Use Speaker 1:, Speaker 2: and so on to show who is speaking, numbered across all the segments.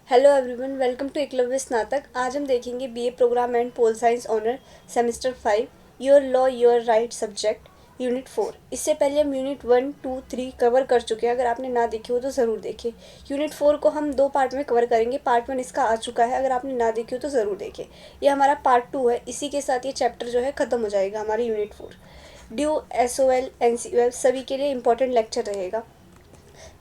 Speaker 1: Hello everyone, welcome to Eklavya स्नातक। आज हम देखेंगे BA program and pol science honour semester 5 your law your right subject unit 4। इससे पहले हम यूनिट 1, 2, 3 कवर कर चुके हैं। अगर आपने ना देखी हो तो ज़रूर देखें। यूनिट 4 को हम 2 पार्ट में कवर करेंगे। पार्ट 1 इसका आ चुका है, अगर आपने ना देखी हो तो ज़रूर देखें। ये हमारा पार्ट 2 है। इसी के साथ ये चैप्टर जो है ख़त्म हो जाएगा हमारी यूनिट 4। ड्यू SOL NCOL सभी के लिए इंपॉर्टेंट लेक्चर रहेगा।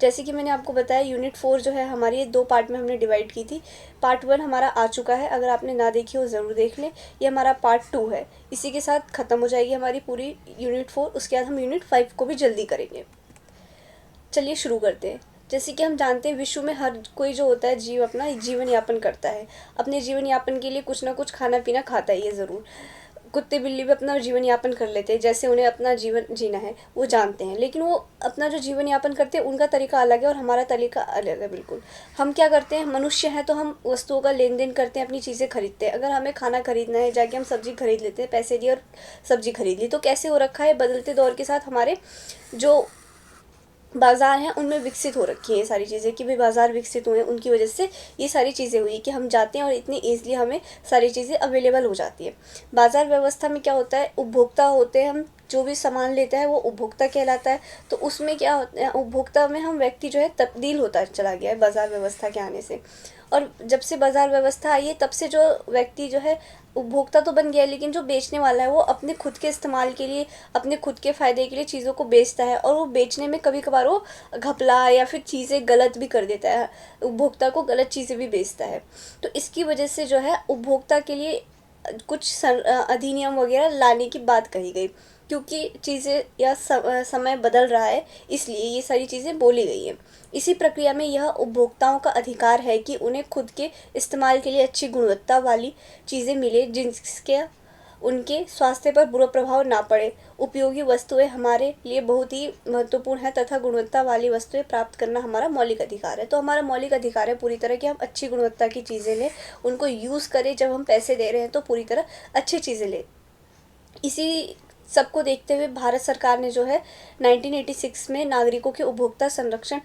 Speaker 1: जैसे कि मैंने आपको बताया, यूनिट 4 जो है हमारी 2 पार्ट में हमने डिवाइड की थी। पार्ट 1 हमारा आ चुका है, अगर आपने ना देखी हो ज़रूर देख लें। ये हमारा पार्ट 2 है। इसी के साथ ख़त्म हो जाएगी हमारी पूरी यूनिट 4। उसके बाद हम यूनिट 5 को भी जल्दी करेंगे। चलिए शुरू करते हैं। जैसे कि हम जानते हैं, विश्व में हर कोई जो होता है जीव अपना जीवन यापन करता है। अपने जीवन यापन के लिए कुछ ना कुछ खाना पीना खाता है ये ज़रूर। कुत्ते बिल्ली भी अपना जीवन यापन कर लेते हैं, जैसे उन्हें अपना जीवन जीना है वो जानते हैं। लेकिन वो अपना जो जीवन यापन करते हैं उनका तरीका अलग है और हमारा तरीका अलग है बिल्कुल। हम क्या करते हैं, मनुष्य हैं तो हम वस्तुओं का लेन देन करते हैं, अपनी चीज़ें खरीदते हैं। अगर हमें खाना खरीदना है, जाके हम सब्ज़ी खरीद लेते हैं, पैसे दिए और सब्ज़ी खरीद ली। तो कैसे हो रखा है, बदलते दौर के साथ हमारे जो बाज़ार हैं उनमें विकसित हो रखी हैं ये सारी चीज़ें, कि भाई बाज़ार विकसित हुए हैं, उनकी वजह से ये सारी चीज़ें हुई कि हम जाते हैं और इतनी ईज़िली हमें सारी चीज़ें अवेलेबल हो जाती है। बाज़ार व्यवस्था में क्या होता है, उपभोक्ता होते हैं हम, जो भी सामान लेता है वो उपभोक्ता कहलाता है। तो उसमें क्या होता है, उपभोक्ता में हम व्यक्ति जो है तब्दील होता चला गया है बाज़ार व्यवस्था के आने से। और जब से बाज़ार व्यवस्था आई है तब से जो व्यक्ति जो है उपभोक्ता तो बन गया है, लेकिन जो बेचने वाला है वो अपने खुद के इस्तेमाल के लिए, अपने खुद के फ़ायदे के लिए चीज़ों को बेचता है। और वो बेचने में कभी कभार वो घपला या फिर चीज़ें गलत भी कर देता है, उपभोक्ता को गलत चीज़ें भी बेचता है। तो इसकी वजह से जो है उपभोक्ता के लिए कुछ अधिनियम वगैरह लाने की बात कही गई, क्योंकि चीज़ें या समय बदल रहा है, इसलिए ये सारी चीज़ें बोली गई हैं। इसी प्रक्रिया में यह उपभोक्ताओं का अधिकार है कि उन्हें खुद के इस्तेमाल के लिए अच्छी गुणवत्ता वाली चीज़ें मिले, जिनके उनके स्वास्थ्य पर बुरा प्रभाव ना पड़े। उपयोगी वस्तुएं हमारे लिए बहुत ही महत्वपूर्ण है तथा गुणवत्ता वाली वस्तुएं प्राप्त करना हमारा मौलिक अधिकार है। तो हमारा मौलिक अधिकार है पूरी तरह कि हम अच्छी गुणवत्ता की चीज़ें लें, उनको यूज़ करें। जब हम पैसे दे रहे हैं तो पूरी तरह अच्छी चीज़ें लें। इसी सबको देखते हुए भारत सरकार ने जो है 1986 में नागरिकों के उपभोक्ता संरक्षण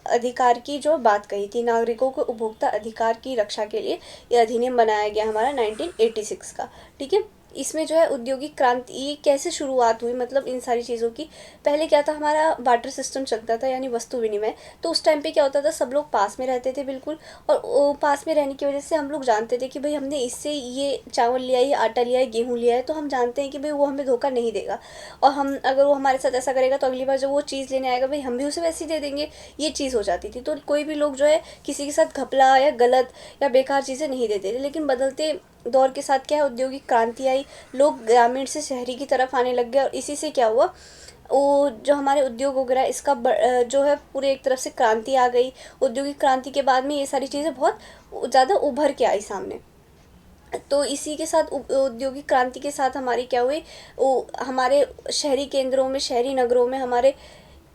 Speaker 1: अधिकार की जो बात कही थी, नागरिकों के उपभोक्ता अधिकार की रक्षा के लिए ये अधिनियम बनाया गया हमारा 1986 का। ठीक है। इसमें जो है औद्योगिक क्रांति ये कैसे शुरुआत हुई, मतलब इन सारी चीज़ों की। पहले क्या था, हमारा बार्टर सिस्टम चलता था, यानी वस्तु विनिमय। तो उस टाइम पे क्या होता था, सब लोग पास में रहते थे बिल्कुल। और पास में रहने की वजह से हम लोग जानते थे कि भाई हमने इससे ये चावल लिया है, ये आटा लिया है, गेहूँ लिया है, तो हम जानते हैं कि भाई वो हमें धोखा नहीं देगा। और हम अगर वो हमारे साथ ऐसा करेगा तो अगली बार जब वो चीज़ लेने आएगा भाई हम भी उसे वैसे ही दे देंगे। ये चीज़ हो जाती थी। तो कोई भी लोग जो है किसी के साथ घपला या गलत या बेकार चीज़ें नहीं देते थे। लेकिन बदलते दौर के साथ क्या है, औद्योगिक क्रांति आई, लोग ग्रामीण से शहरी की तरफ आने लग गए। और इसी से क्या हुआ, वो जो हमारे उद्योग वगैरह इसका जो है पूरे एक तरफ से क्रांति आ गई। औद्योगिक क्रांति के बाद में ये सारी चीज़ें बहुत ज़्यादा उभर के आई सामने। तो इसी के साथ औद्योगिक क्रांति के साथ हमारी क्या हुई, वो हमारे शहरी केंद्रों में, शहरी नगरों में हमारे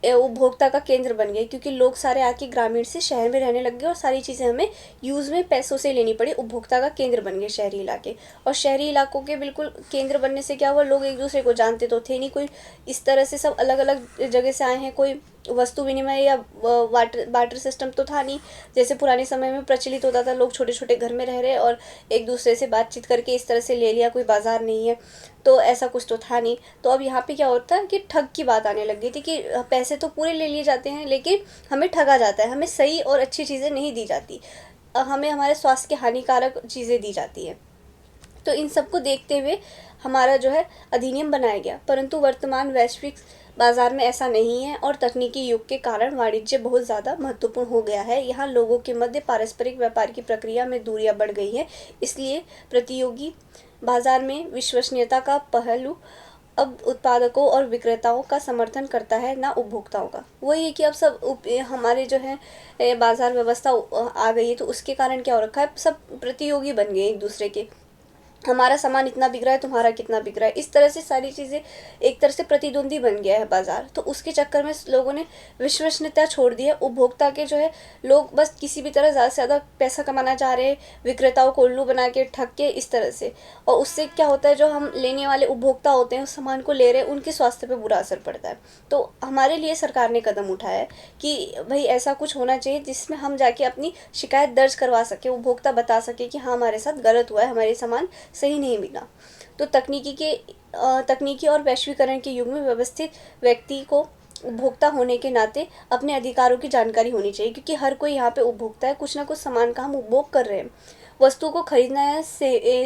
Speaker 1: उपभोक्ता का केंद्र बन गए, क्योंकि लोग सारे आके ग्रामीण से शहर में रहने लग गए और सारी चीज़ें हमें यूज़ में पैसों से लेनी पड़ी। उपभोक्ता का केंद्र बन गए शहरी इलाके। और शहरी इलाकों के बिल्कुल केंद्र बनने से क्या हुआ, लोग एक दूसरे को जानते तो थे नहीं, कोई इस तरह से सब अलग अलग जगह से आए हैं। कोई वस्तु विनिमय या बार्टर सिस्टम तो था नहीं, जैसे पुराने समय में प्रचलित होता था। लोग छोटे छोटे घर में रह रहे और एक दूसरे से बातचीत करके इस तरह से ले लिया, कोई बाजार नहीं है तो ऐसा कुछ तो था नहीं। तो अब यहाँ पे क्या होता है कि ठग की बात आने लग गई थी, कि पैसे तो पूरे ले लिए जाते हैं लेकिन हमें ठगा जाता है, हमें सही और अच्छी चीज़ें नहीं दी जाती, हमें हमारे स्वास्थ्य के हानिकारक चीज़ें दी जाती है। तो इन सबको देखते हुए हमारा जो है अधिनियम बनाया गया। परंतु वर्तमान वैश्विक बाजार में ऐसा नहीं है और तकनीकी युग के कारण वाणिज्य बहुत ज़्यादा महत्वपूर्ण हो गया है। यहाँ लोगों के मध्य पारस्परिक व्यापार की प्रक्रिया में दूरियां बढ़ गई हैं। इसलिए प्रतियोगी बाजार में विश्वसनीयता का पहलू अब उत्पादकों और विक्रेताओं का समर्थन करता है, ना उपभोक्ताओं का। वही है कि अब सब हमारे जो है बाजार व्यवस्था आ गई है, तो उसके कारण क्या हो रखा है, सब प्रतियोगी बन गए एक दूसरे के। हमारा सामान इतना बिक रहा है, तुम्हारा कितना बिक रहा है। इस तरह से सारी चीज़ें एक तरह से प्रतिद्वंदी बन गया है बाज़ार। तो उसके चक्कर में लोगों ने विश्वसनीयता छोड़ दी है। उपभोक्ता के जो है, लोग बस किसी भी तरह ज़्यादा से ज़्यादा पैसा कमाना चाह रहे हैं, विक्रेताओं को उल्लू बना के ठग के इस तरह से। और उससे क्या होता है, जो हम लेने वाले उपभोक्ता होते हैं, उस सामान को ले रहे हैं, उनके स्वास्थ्य पर बुरा असर पड़ता है। तो हमारे लिए सरकार ने कदम उठाया है कि भाई ऐसा कुछ होना चाहिए जिसमें हम जाके अपनी शिकायत दर्ज करवा सकें, उपभोक्ता बता सके कि हाँ हमारे साथ गलत हुआ है, हमारे सामान सही नहीं मिला। तो तकनीकी और वैश्वीकरण के युग में व्यवस्थित व्यक्ति को उपभोक्ता होने के नाते अपने अधिकारों की जानकारी होनी चाहिए, क्योंकि हर कोई यहाँ पे उपभोक्ता है। कुछ ना कुछ सामान का हम उपभोग कर रहे हैं। वस्तु को खरीदना या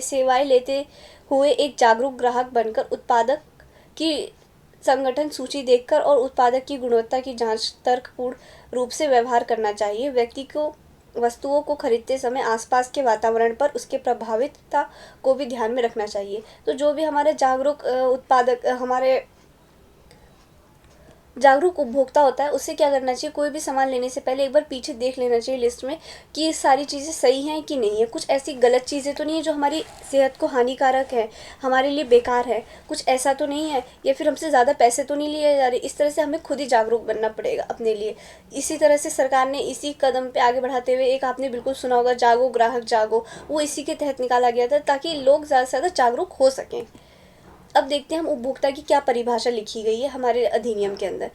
Speaker 1: सेवाएं लेते हुए एक जागरूक ग्राहक बनकर उत्पादक की संगठन सूची देखकर और उत्पादक की गुणवत्ता की जांच तर्कपूर्ण रूप से व्यवहार करना चाहिए। व्यक्ति को वस्तुओं को खरीदते समय आसपास के वातावरण पर उसके प्रभावितता को भी ध्यान में रखना चाहिए। तो जो भी हमारे हमारे जागरूक उपभोक्ता होता है, उससे क्या करना चाहिए, कोई भी सामान लेने से पहले एक बार पीछे देख लेना चाहिए लिस्ट में कि ये सारी चीज़ें सही हैं कि नहीं है। कुछ ऐसी गलत चीज़ें तो नहीं है जो हमारी सेहत को हानिकारक है, हमारे लिए बेकार है, कुछ ऐसा तो नहीं है, या फिर हमसे ज़्यादा पैसे तो नहीं लिए जा रहे। इस तरह से हमें खुद ही जागरूक बनना पड़ेगा अपने लिए। इसी तरह से सरकार ने इसी कदम पर आगे बढ़ाते हुए एक आपने बिल्कुल सुना होगा, जागो ग्राहक जागो, वो इसी के तहत निकाला गया था ताकि लोग ज़्यादा से ज़्यादा जागरूक हो सकें। अब देखते हैं हम उपभोक्ता की क्या परिभाषा लिखी गई है हमारे अधिनियम के अंदर।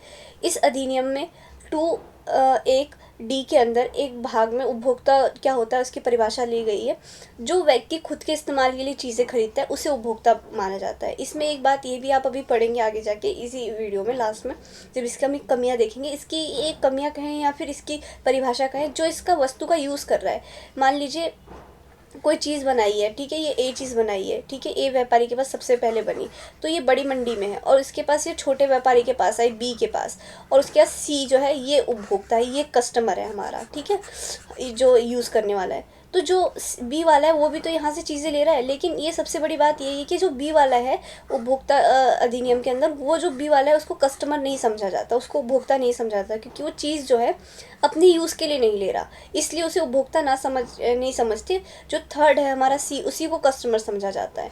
Speaker 1: इस अधिनियम में 2(1)(d) के अंदर एक भाग में उपभोक्ता क्या होता है उसकी परिभाषा ली गई है। जो व्यक्ति खुद के इस्तेमाल के लिए चीज़ें खरीदता है उसे उपभोक्ता माना जाता है। इसमें एक बात ये भी आप अभी पढ़ेंगे आगे जाके इसी वीडियो में लास्ट में, जब इसका हम कमियाँ देखेंगे, इसकी एक कमियाँ कहें या फिर इसकी परिभाषा कहें, जो इसका वस्तु का यूज़ कर रहा है। मान लीजिए कोई चीज़ बनाई है, ठीक है, ये ए चीज़ बनाई है, ठीक है, ए व्यापारी के पास सबसे पहले बनी, तो ये बड़ी मंडी में है, और इसके पास ये छोटे व्यापारी के पास आई बी के पास, और उसके पास सी जो है ये उपभोक्ता है, ये कस्टमर है हमारा, ठीक है, जो यूज़ करने वाला है। तो जो बी वाला है वो भी तो यहाँ से चीज़ें ले रहा है, लेकिन ये सबसे बड़ी बात ये है कि जो बी वाला है उपभोक्ता अधिनियम के अंदर, वो जो बी वाला है उसको कस्टमर नहीं समझा जाता, उसको उपभोक्ता नहीं समझा जाता, क्योंकि वो चीज़ जो है अपनी यूज़ के लिए नहीं ले रहा, इसलिए उसे उपभोक्ता नहीं समझते। जो थर्ड है हमारा सी, उसी को कस्टमर समझा जाता है।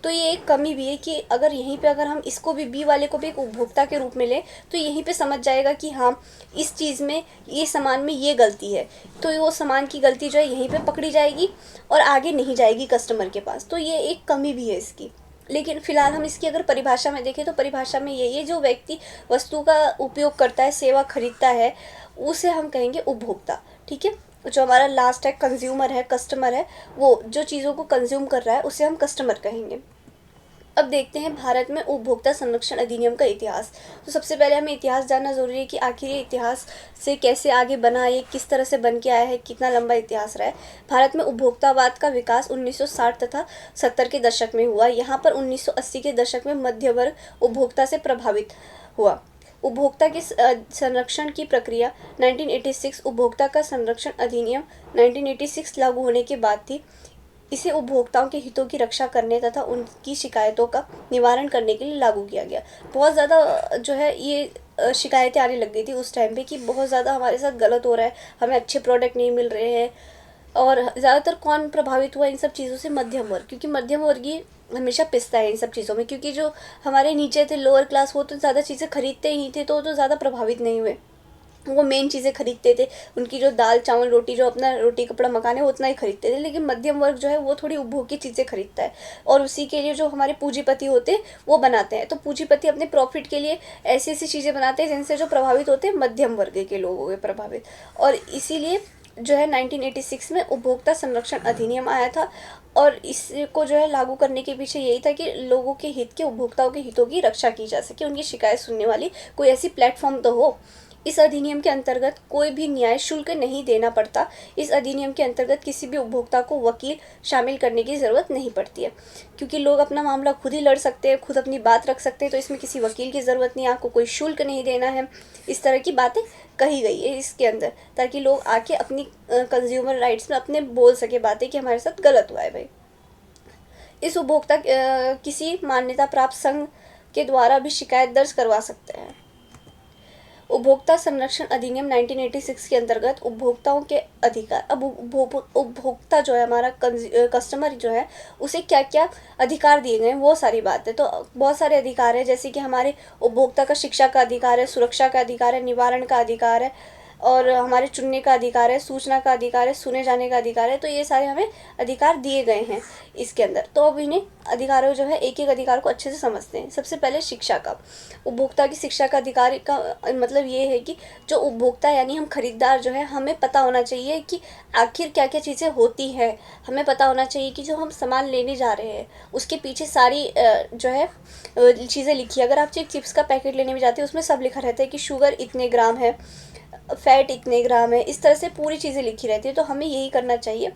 Speaker 1: तो ये एक कमी भी है कि अगर यहीं पे अगर हम इसको भी बी वाले को भी एक उपभोक्ता के रूप में लें तो यहीं पे समझ जाएगा कि हाँ इस चीज़ में, ये सामान में ये गलती है, तो वो सामान की गलती जो है यहीं पे पकड़ी जाएगी और आगे नहीं जाएगी कस्टमर के पास। तो ये एक कमी भी है इसकी। लेकिन फ़िलहाल हम इसकी अगर परिभाषा में देखें तो परिभाषा में ये जो व्यक्ति वस्तु का उपयोग करता है, सेवा खरीदता है, उसे हम कहेंगे उपभोक्ता, ठीक है। जो हमारा लास्ट है कंज्यूमर है, कस्टमर है, वो जो चीज़ों को कंज्यूम कर रहा है उसे हम कस्टमर कहेंगे। अब देखते हैं भारत में उपभोक्ता संरक्षण अधिनियम का इतिहास। तो सबसे पहले हमें इतिहास जानना ज़रूरी है कि आखिर ये इतिहास से कैसे आगे बना, ये किस तरह से बन के आया है, कितना लंबा इतिहास रहा है। भारत में उपभोक्तावाद का विकास 1960 तथा 70 के दशक में हुआ। यहाँ पर 1980 के दशक में मध्य वर्ग उपभोक्ता से प्रभावित हुआ। उपभोक्ता के संरक्षण की प्रक्रिया 1986 उपभोक्ता का संरक्षण अधिनियम 1986 लागू होने के बाद थी। इसे उपभोक्ताओं के हितों की रक्षा करने तथा उनकी शिकायतों का निवारण करने के लिए लागू किया गया। बहुत ज़्यादा जो है ये शिकायतें आने लग गई थी उस टाइम पे कि बहुत ज़्यादा हमारे साथ गलत हो रहा है, हमें अच्छे प्रोडक्ट नहीं मिल रहे हैं। और ज़्यादातर कौन प्रभावित हुआ इन सब चीज़ों से? मध्यम वर्ग, क्योंकि मध्यम वर्गीय हमेशा पिसता है इन सब चीज़ों में, क्योंकि जो हमारे नीचे थे लोअर क्लास वो तो ज़्यादा चीज़ें खरीदते ही नहीं थे, तो ज़्यादा प्रभावित नहीं हुए। वो मेन चीज़ें खरीदते थे, उनकी जो दाल चावल रोटी, जो अपना रोटी कपड़ा मकान है वो उतना ही खरीदते थे। लेकिन मध्यम वर्ग जो है वो थोड़ी उपभोग की चीज़ें खरीदता है, और उसी के लिए जो हमारे पूंजीपति होते हैं वो बनाते हैं। तो पूंजीपति अपने प्रॉफिट के लिए ऐसी ऐसी चीज़ें बनाते हैं जिनसे जो प्रभावित होते हैं मध्यम वर्ग के लोग हुए प्रभावित। और इसीलिए जो है 1986 में उपभोक्ता संरक्षण अधिनियम आया था, और इसको जो है लागू करने के पीछे यही था कि लोगों के हित के, उपभोक्ताओं के हितों की रक्षा की जा सके, उनकी शिकायत सुनने वाली कोई ऐसी प्लेटफॉर्म तो हो। इस अधिनियम के अंतर्गत कोई भी न्याय शुल्क नहीं देना पड़ता। इस अधिनियम के अंतर्गत किसी भी उपभोक्ता को वकील शामिल करने की ज़रूरत नहीं पड़ती है, क्योंकि लोग अपना मामला खुद ही लड़ सकते हैं, खुद अपनी बात रख सकते हैं, तो इसमें किसी वकील की ज़रूरत नहीं है, आपको कोई शुल्क नहीं देना है। इस तरह की बातें कही गई है इसके अंदर, ताकि लोग आके अपनी कंज्यूमर राइट्स में अपने बोल सके बातें कि हमारे साथ गलत हुआ है भाई। इस उपभोक्ता किसी मान्यता प्राप्त संघ के द्वारा भी शिकायत दर्ज करवा सकते हैं। उपभोक्ता संरक्षण अधिनियम 1986 के अंतर्गत उपभोक्ताओं के अधिकार, अब उपभोक्ता जो है हमारा कस्टमर जो है उसे क्या क्या अधिकार दिए गए हैं वो सारी बात है। तो बहुत सारे अधिकार है, जैसे कि हमारे उपभोक्ता का शिक्षा का अधिकार है, सुरक्षा का अधिकार है, निवारण का अधिकार है, और हमारे चुनने का अधिकार है, सूचना का अधिकार है, सुने जाने का अधिकार है। तो ये सारे हमें अधिकार दिए गए हैं इसके अंदर। तो अब इन्हें अधिकारों जो है एक एक अधिकार को अच्छे से समझते हैं। सबसे पहले शिक्षा का, उपभोक्ता की शिक्षा का अधिकार का मतलब ये है कि जो उपभोक्ता यानी हम खरीदार जो है, हमें पता होना चाहिए कि आखिर क्या क्या चीज़ें होती है। हमें पता होना चाहिए कि जो हम सामान लेने जा रहे हैं उसके पीछे सारी जो है चीज़ें लिखी है। अगर आप चिप्स का पैकेट लेने में जाते हैं उसमें सब लिखा रहता है कि शुगर इतने ग्राम है, फैट इतने ग्राम है, इस तरह से पूरी चीज़ें लिखी रहती है। तो हमें यही करना चाहिए,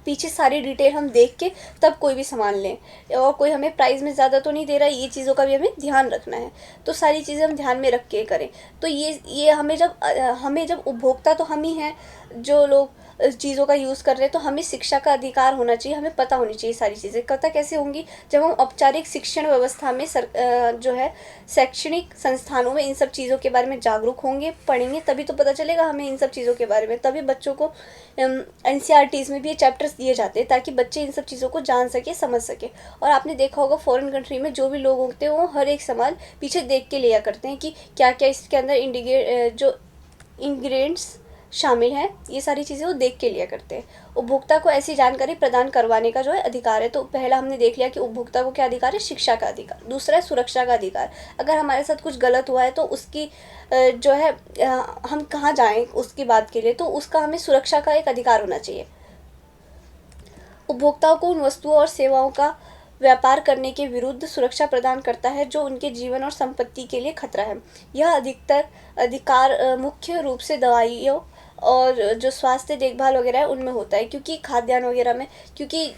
Speaker 1: पीछे सारी डिटेल हम देख के तब कोई भी सामान लें। और कोई हमें प्राइस में ज़्यादा तो नहीं दे रहा है, ये चीज़ों का भी हमें ध्यान रखना है। तो सारी चीज़ें हम ध्यान में रख के करें। तो ये हमें जब उपभोक्ता तो हम ही हैं जो लोग चीज़ों का यूज़ कर रहे हैं, तो हमें शिक्षा का अधिकार होना चाहिए, हमें पता होनी चाहिए सारी चीज़ें। पता कैसे होंगी, जब हम औपचारिक शिक्षण व्यवस्था में जो है शैक्षणिक संस्थानों में इन सब चीज़ों के बारे में जागरूक होंगे, पढ़ेंगे, तभी तो पता चलेगा हमें इन सब चीज़ों के बारे में। तभी बच्चों को NCERTs में भी ये चैप्टर्स दिए जाते हैं ताकि बच्चे इन सब चीज़ों को जान सके, समझ सके। और आपने देखा होगा फॉरेन कंट्री में जो भी लोग होते हैं वो हर एक सामान पीछे देख के लिया करते हैं कि क्या क्या इसके अंदर जो इंग्रेडिएंट्स शामिल हैं, ये सारी चीज़ें वो देख के लिया करते हैं। उपभोक्ता को ऐसी जानकारी प्रदान करवाने का जो है अधिकार है। तो पहला हमने देख लिया कि उपभोक्ता को क्या अधिकार है, शिक्षा का अधिकार। दूसरा है सुरक्षा का अधिकार। अगर हमारे साथ कुछ गलत हुआ है तो उसकी जो है हम कहाँ जाएं उसकी बात के लिए, तो उसका हमें सुरक्षा का एक अधिकार होना चाहिए। उपभोक्ताओं को उन वस्तुओं और सेवाओं का व्यापार करने के विरुद्ध सुरक्षा प्रदान करता है जो उनके जीवन और संपत्ति के लिए खतरा है। यह अधिकार मुख्य रूप से दवाइयों और जो स्वास्थ्य देखभाल वगैरह है उनमें होता है, क्योंकि खाद्यान्न वगैरह में, क्योंकि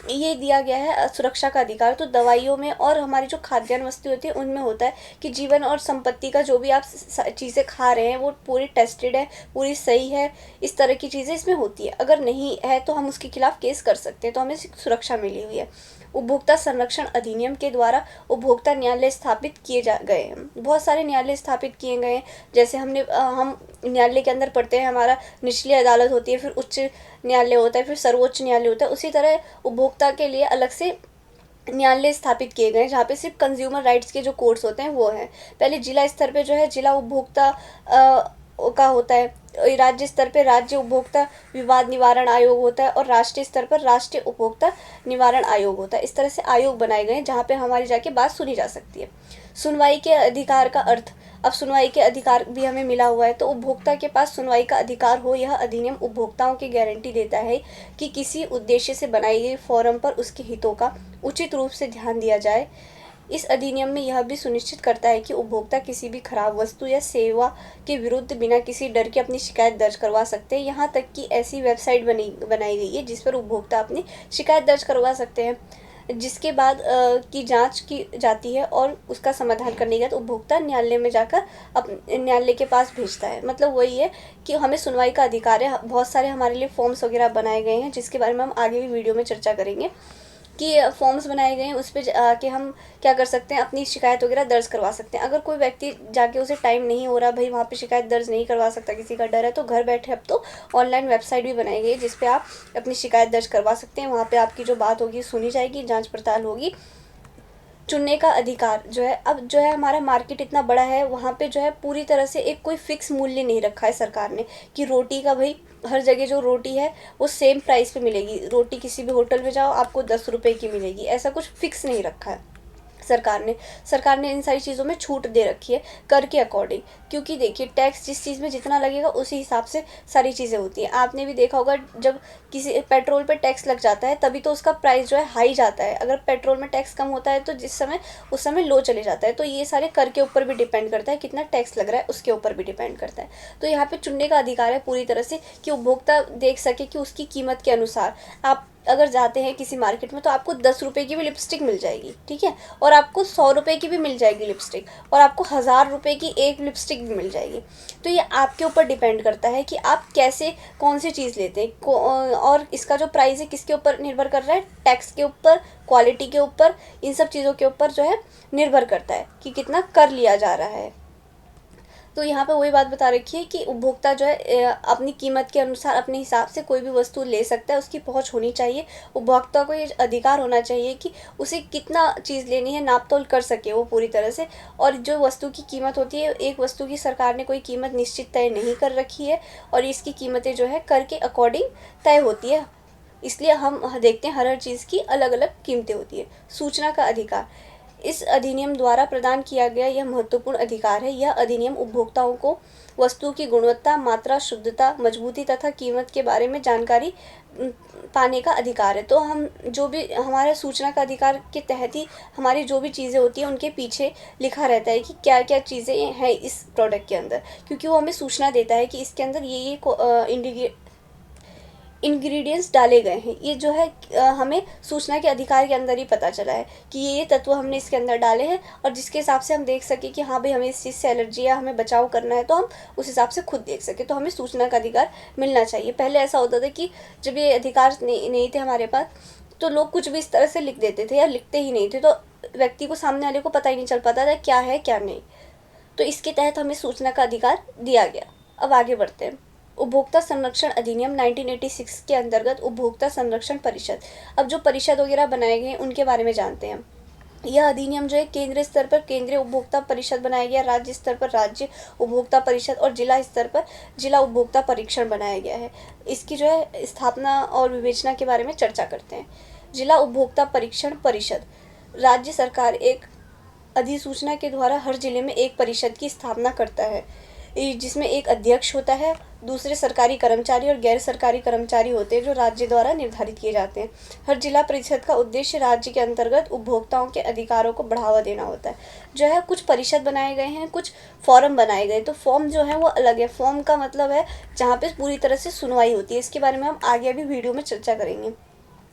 Speaker 1: ये दिया गया है सुरक्षा का अधिकार। तो दवाइयों में और हमारी जो खाद्यान्न वस्तु होती है उनमें होता है कि जीवन और संपत्ति का जो भी आप चीज़ें खा रहे हैं वो पूरी टेस्टेड है, पूरी सही है, इस तरह की चीज़ें इसमें होती है। अगर नहीं है तो हम उसके खिलाफ केस कर सकते हैं। तो हमें सुरक्षा मिली हुई है। उपभोक्ता संरक्षण अधिनियम के द्वारा उपभोक्ता न्यायालय स्थापित किए गए हैं। बहुत सारे न्यायालय स्थापित किए गए हैं। जैसे हम न्यायालय के अंदर पढ़ते हैं, हमारा निचली अदालत होती है, फिर उच्च न्यायालय होता है, फिर सर्वोच्च न्यायालय होता है। उसी तरह उपभोक्ता के लिए अलग से न्यायालय स्थापित किए गए हैं जहाँ पे सिर्फ कंज्यूमर राइट्स के जो कोर्ट्स होते हैं वो हैं। पहले जिला स्तर पे जो है जिला उपभोक्ता का होता है, राज्य स्तर पे राज्य उपभोक्ता विवाद निवारण आयोग होता है, और राष्ट्रीय स्तर पर राष्ट्रीय उपभोक्ता निवारण आयोग होता है। इस तरह से आयोग बनाए गए हैं जहाँ पे हमारी जाके बात सुनी जा सकती है। सुनवाई के अधिकार का अर्थ, अब सुनवाई के अधिकार भी हमें मिला हुआ है। तो उपभोक्ता के पास सुनवाई का अधिकार हो, यह अधिनियम उपभोक्ताओं की गारंटी देता है कि किसी उद्देश्य से बनाई गई फोरम पर उसके हितों का उचित रूप से ध्यान दिया जाए। इस अधिनियम में यह भी सुनिश्चित करता है कि उपभोक्ता किसी भी खराब वस्तु या सेवा के विरुद्ध बिना किसी डर के अपनी शिकायत दर्ज करवा सकते हैं। यहाँ तक कि ऐसी वेबसाइट बनाई गई है जिस पर उपभोक्ता अपनी शिकायत दर्ज करवा सकते हैं, जिसके बाद की जांच की जाती है और उसका समाधान करने के बाद उपभोक्ता न्यायालय में जाकर न्यायालय के पास भेजता है। मतलब वही है कि हमें सुनवाई का अधिकार है। बहुत सारे हमारे लिए फॉर्म्स वगैरह बनाए गए हैं जिसके बारे में हम आगे भी वीडियो में चर्चा करेंगे कि फॉर्म्स बनाए गए हैं उस पर आके हम क्या कर सकते हैं, अपनी शिकायत वगैरह दर्ज करवा सकते हैं। अगर कोई व्यक्ति जाके उसे टाइम नहीं हो रहा, भाई वहाँ पे शिकायत दर्ज नहीं करवा सकता, किसी का डर है, तो घर बैठे अब तो ऑनलाइन वेबसाइट भी बनाई गई है जिस पे आप अपनी शिकायत दर्ज करवा सकते हैं। वहाँ पे आपकी जो बात होगी सुनी जाएगी, जांच पड़ताल होगी। चुनने का अधिकार जो है, अब जो है हमारा मार्केट इतना बड़ा है, वहाँ पे जो है पूरी तरह से एक कोई फिक्स मूल्य नहीं रखा है सरकार ने कि रोटी का भाई हर जगह जो रोटी है वो सेम प्राइस पे मिलेगी। रोटी किसी भी होटल में जाओ आपको 10 रुपये की मिलेगी, ऐसा कुछ फिक्स नहीं रखा है सरकार ने इन सारी चीज़ों में छूट दे रखी है कर के अकॉर्डिंग। क्योंकि देखिए टैक्स जिस चीज़ में जितना लगेगा उसी हिसाब से सारी चीज़ें होती हैं। आपने भी देखा होगा जब किसी पेट्रोल पे टैक्स लग जाता है तभी तो उसका प्राइस जो है हाई जाता है। अगर पेट्रोल में टैक्स कम होता है तो उस समय लो चले जाता है। तो ये सारे कर के ऊपर भी डिपेंड करता है, कितना टैक्स लग रहा है उसके ऊपर भी डिपेंड करता है। तो यहाँ पे चुनने का अधिकार है पूरी तरह से कि उपभोक्ता देख सके कि उसकी कीमत के अनुसार आप अगर जाते हैं किसी मार्केट में तो आपको 10 रुपये की भी लिपस्टिक मिल जाएगी, ठीक है, और आपको 100 रुपये की भी मिल जाएगी लिपस्टिक, और आपको 1000 रुपये की एक लिपस्टिक भी मिल जाएगी। तो ये आपके ऊपर डिपेंड करता है कि आप कैसे कौन सी चीज़ लेते हैं। और इसका जो प्राइस है किसके ऊपर निर्भर कर रहा है, टैक्स के ऊपर, क्वालिटी के ऊपर, इन सब चीज़ों के ऊपर जो है निर्भर करता है कि कितना कर लिया जा रहा है। तो यहाँ पे वही बात बता रखी है कि उपभोक्ता जो है अपनी कीमत के अनुसार अपने हिसाब से कोई भी वस्तु ले सकता है, उसकी पहुँच होनी चाहिए। उपभोक्ता को ये अधिकार होना चाहिए कि उसे कितना चीज़ लेनी है नाप तोल कर सके वो पूरी तरह से। और जो वस्तु की कीमत होती है, एक वस्तु की सरकार ने कोई कीमत निश्चित तय नहीं कर रखी है और इसकी कीमतें जो है कर के अकॉर्डिंग तय होती है। इसलिए हम देखते हैं हर चीज़ की अलग अलग कीमतें होती है। सूचना का अधिकार इस अधिनियम द्वारा प्रदान किया गया यह महत्वपूर्ण अधिकार है। यह अधिनियम उपभोक्ताओं को वस्तु की गुणवत्ता, मात्रा, शुद्धता, मजबूती तथा कीमत के बारे में जानकारी पाने का अधिकार है। तो हम जो भी हमारे सूचना का अधिकार के तहत ही हमारी जो भी चीज़ें होती हैं उनके पीछे लिखा रहता है कि क्या क्या चीज़ें हैं इस प्रोडक्ट के अंदर, क्योंकि वो हमें सूचना देता है कि इसके अंदर ये इंग्रेडिएंट्स डाले गए हैं। ये जो है हमें सूचना के अधिकार के अंदर ही पता चला है कि ये तत्व हमने इसके अंदर डाले हैं, और जिसके हिसाब से हम देख सके कि हाँ भाई हमें इस चीज़ से एलर्जी या हमें बचाव करना है, तो हम उस हिसाब से खुद देख सके। तो हमें सूचना का अधिकार मिलना चाहिए। पहले ऐसा होता था कि जब ये अधिकार नहीं थे हमारे पास, तो लोग कुछ भी इस तरह से लिख देते थे या लिखते ही नहीं थे, तो व्यक्ति को, सामने वाले को पता ही नहीं चल पाता था क्या है क्या नहीं। तो इसके तहत हमें सूचना का अधिकार दिया गया। अब आगे बढ़ते हैं। उपभोक्ता संरक्षण अधिनियम 1986 के अंतर्गत उपभोक्ता संरक्षण परिषद। अब जो परिषद वगैरह बनाए गए हैं उनके बारे में जानते हैं। यह अधिनियम जो है केंद्रीय स्तर पर केंद्रीय उपभोक्ता परिषद बनाया गया, राज्य स्तर पर राज्य उपभोक्ता परिषद और जिला स्तर पर जिला उपभोक्ता परीक्षण बनाया गया है। इसकी जो है स्थापना और विवेचना के बारे में चर्चा करते हैं। जिला उपभोक्ता परीक्षण परिषद, राज्य सरकार एक अधिसूचना के द्वारा हर जिले में एक परिषद की स्थापना करता है, जिसमें एक अध्यक्ष होता है, दूसरे सरकारी कर्मचारी और गैर सरकारी कर्मचारी होते हैं जो राज्य द्वारा निर्धारित किए जाते हैं। हर जिला परिषद का उद्देश्य राज्य के अंतर्गत उपभोक्ताओं के अधिकारों को बढ़ावा देना होता है। जो है कुछ परिषद बनाए गए हैं, कुछ फॉरम बनाए गए। तो फॉर्म जो है वो अलग है। फॉर्म का मतलब है जहाँ पे पूरी तरह से सुनवाई होती है। इसके बारे में हम आगे अभी वीडियो में चर्चा करेंगे।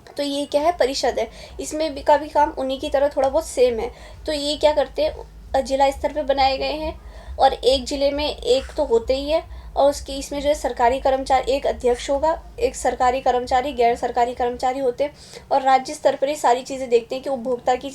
Speaker 1: तो ये क्या है, परिषद है। इसमें भी का भी काम उन्हीं की तरह थोड़ा बहुत सेम है। तो ये क्या करते हैं, जिला स्तर पे बनाए गए हैं और एक जिले में एक तो होते ही है, और उसकी इसमें जो है सरकारी कर्मचारी, एक अध्यक्ष होगा, एक सरकारी कर्मचारी, गैर सरकारी कर्मचारी होते हैं, और राज्य स्तर पर ये सारी चीज़ें देखते हैं कि उपभोक्ता की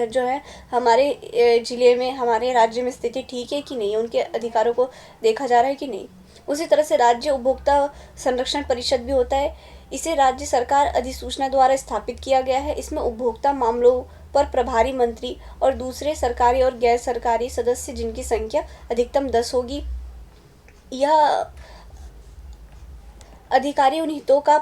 Speaker 1: जो है हमारे ज़िले में, हमारे राज्य में स्थिति ठीक है कि नहीं, उनके अधिकारों को देखा जा रहा है कि नहीं। उसी तरह से राज्य उपभोक्ता संरक्षण परिषद भी होता है। इसे राज्य सरकार अधिसूचना द्वारा स्थापित किया गया है। इसमें उपभोक्ता मामलों पर प्रभारी मंत्री और दूसरे सरकारी और गैर सरकारी सदस्य जिनकी संख्या अधिकतम 10 होगी। यह अधिकारी उन हितों का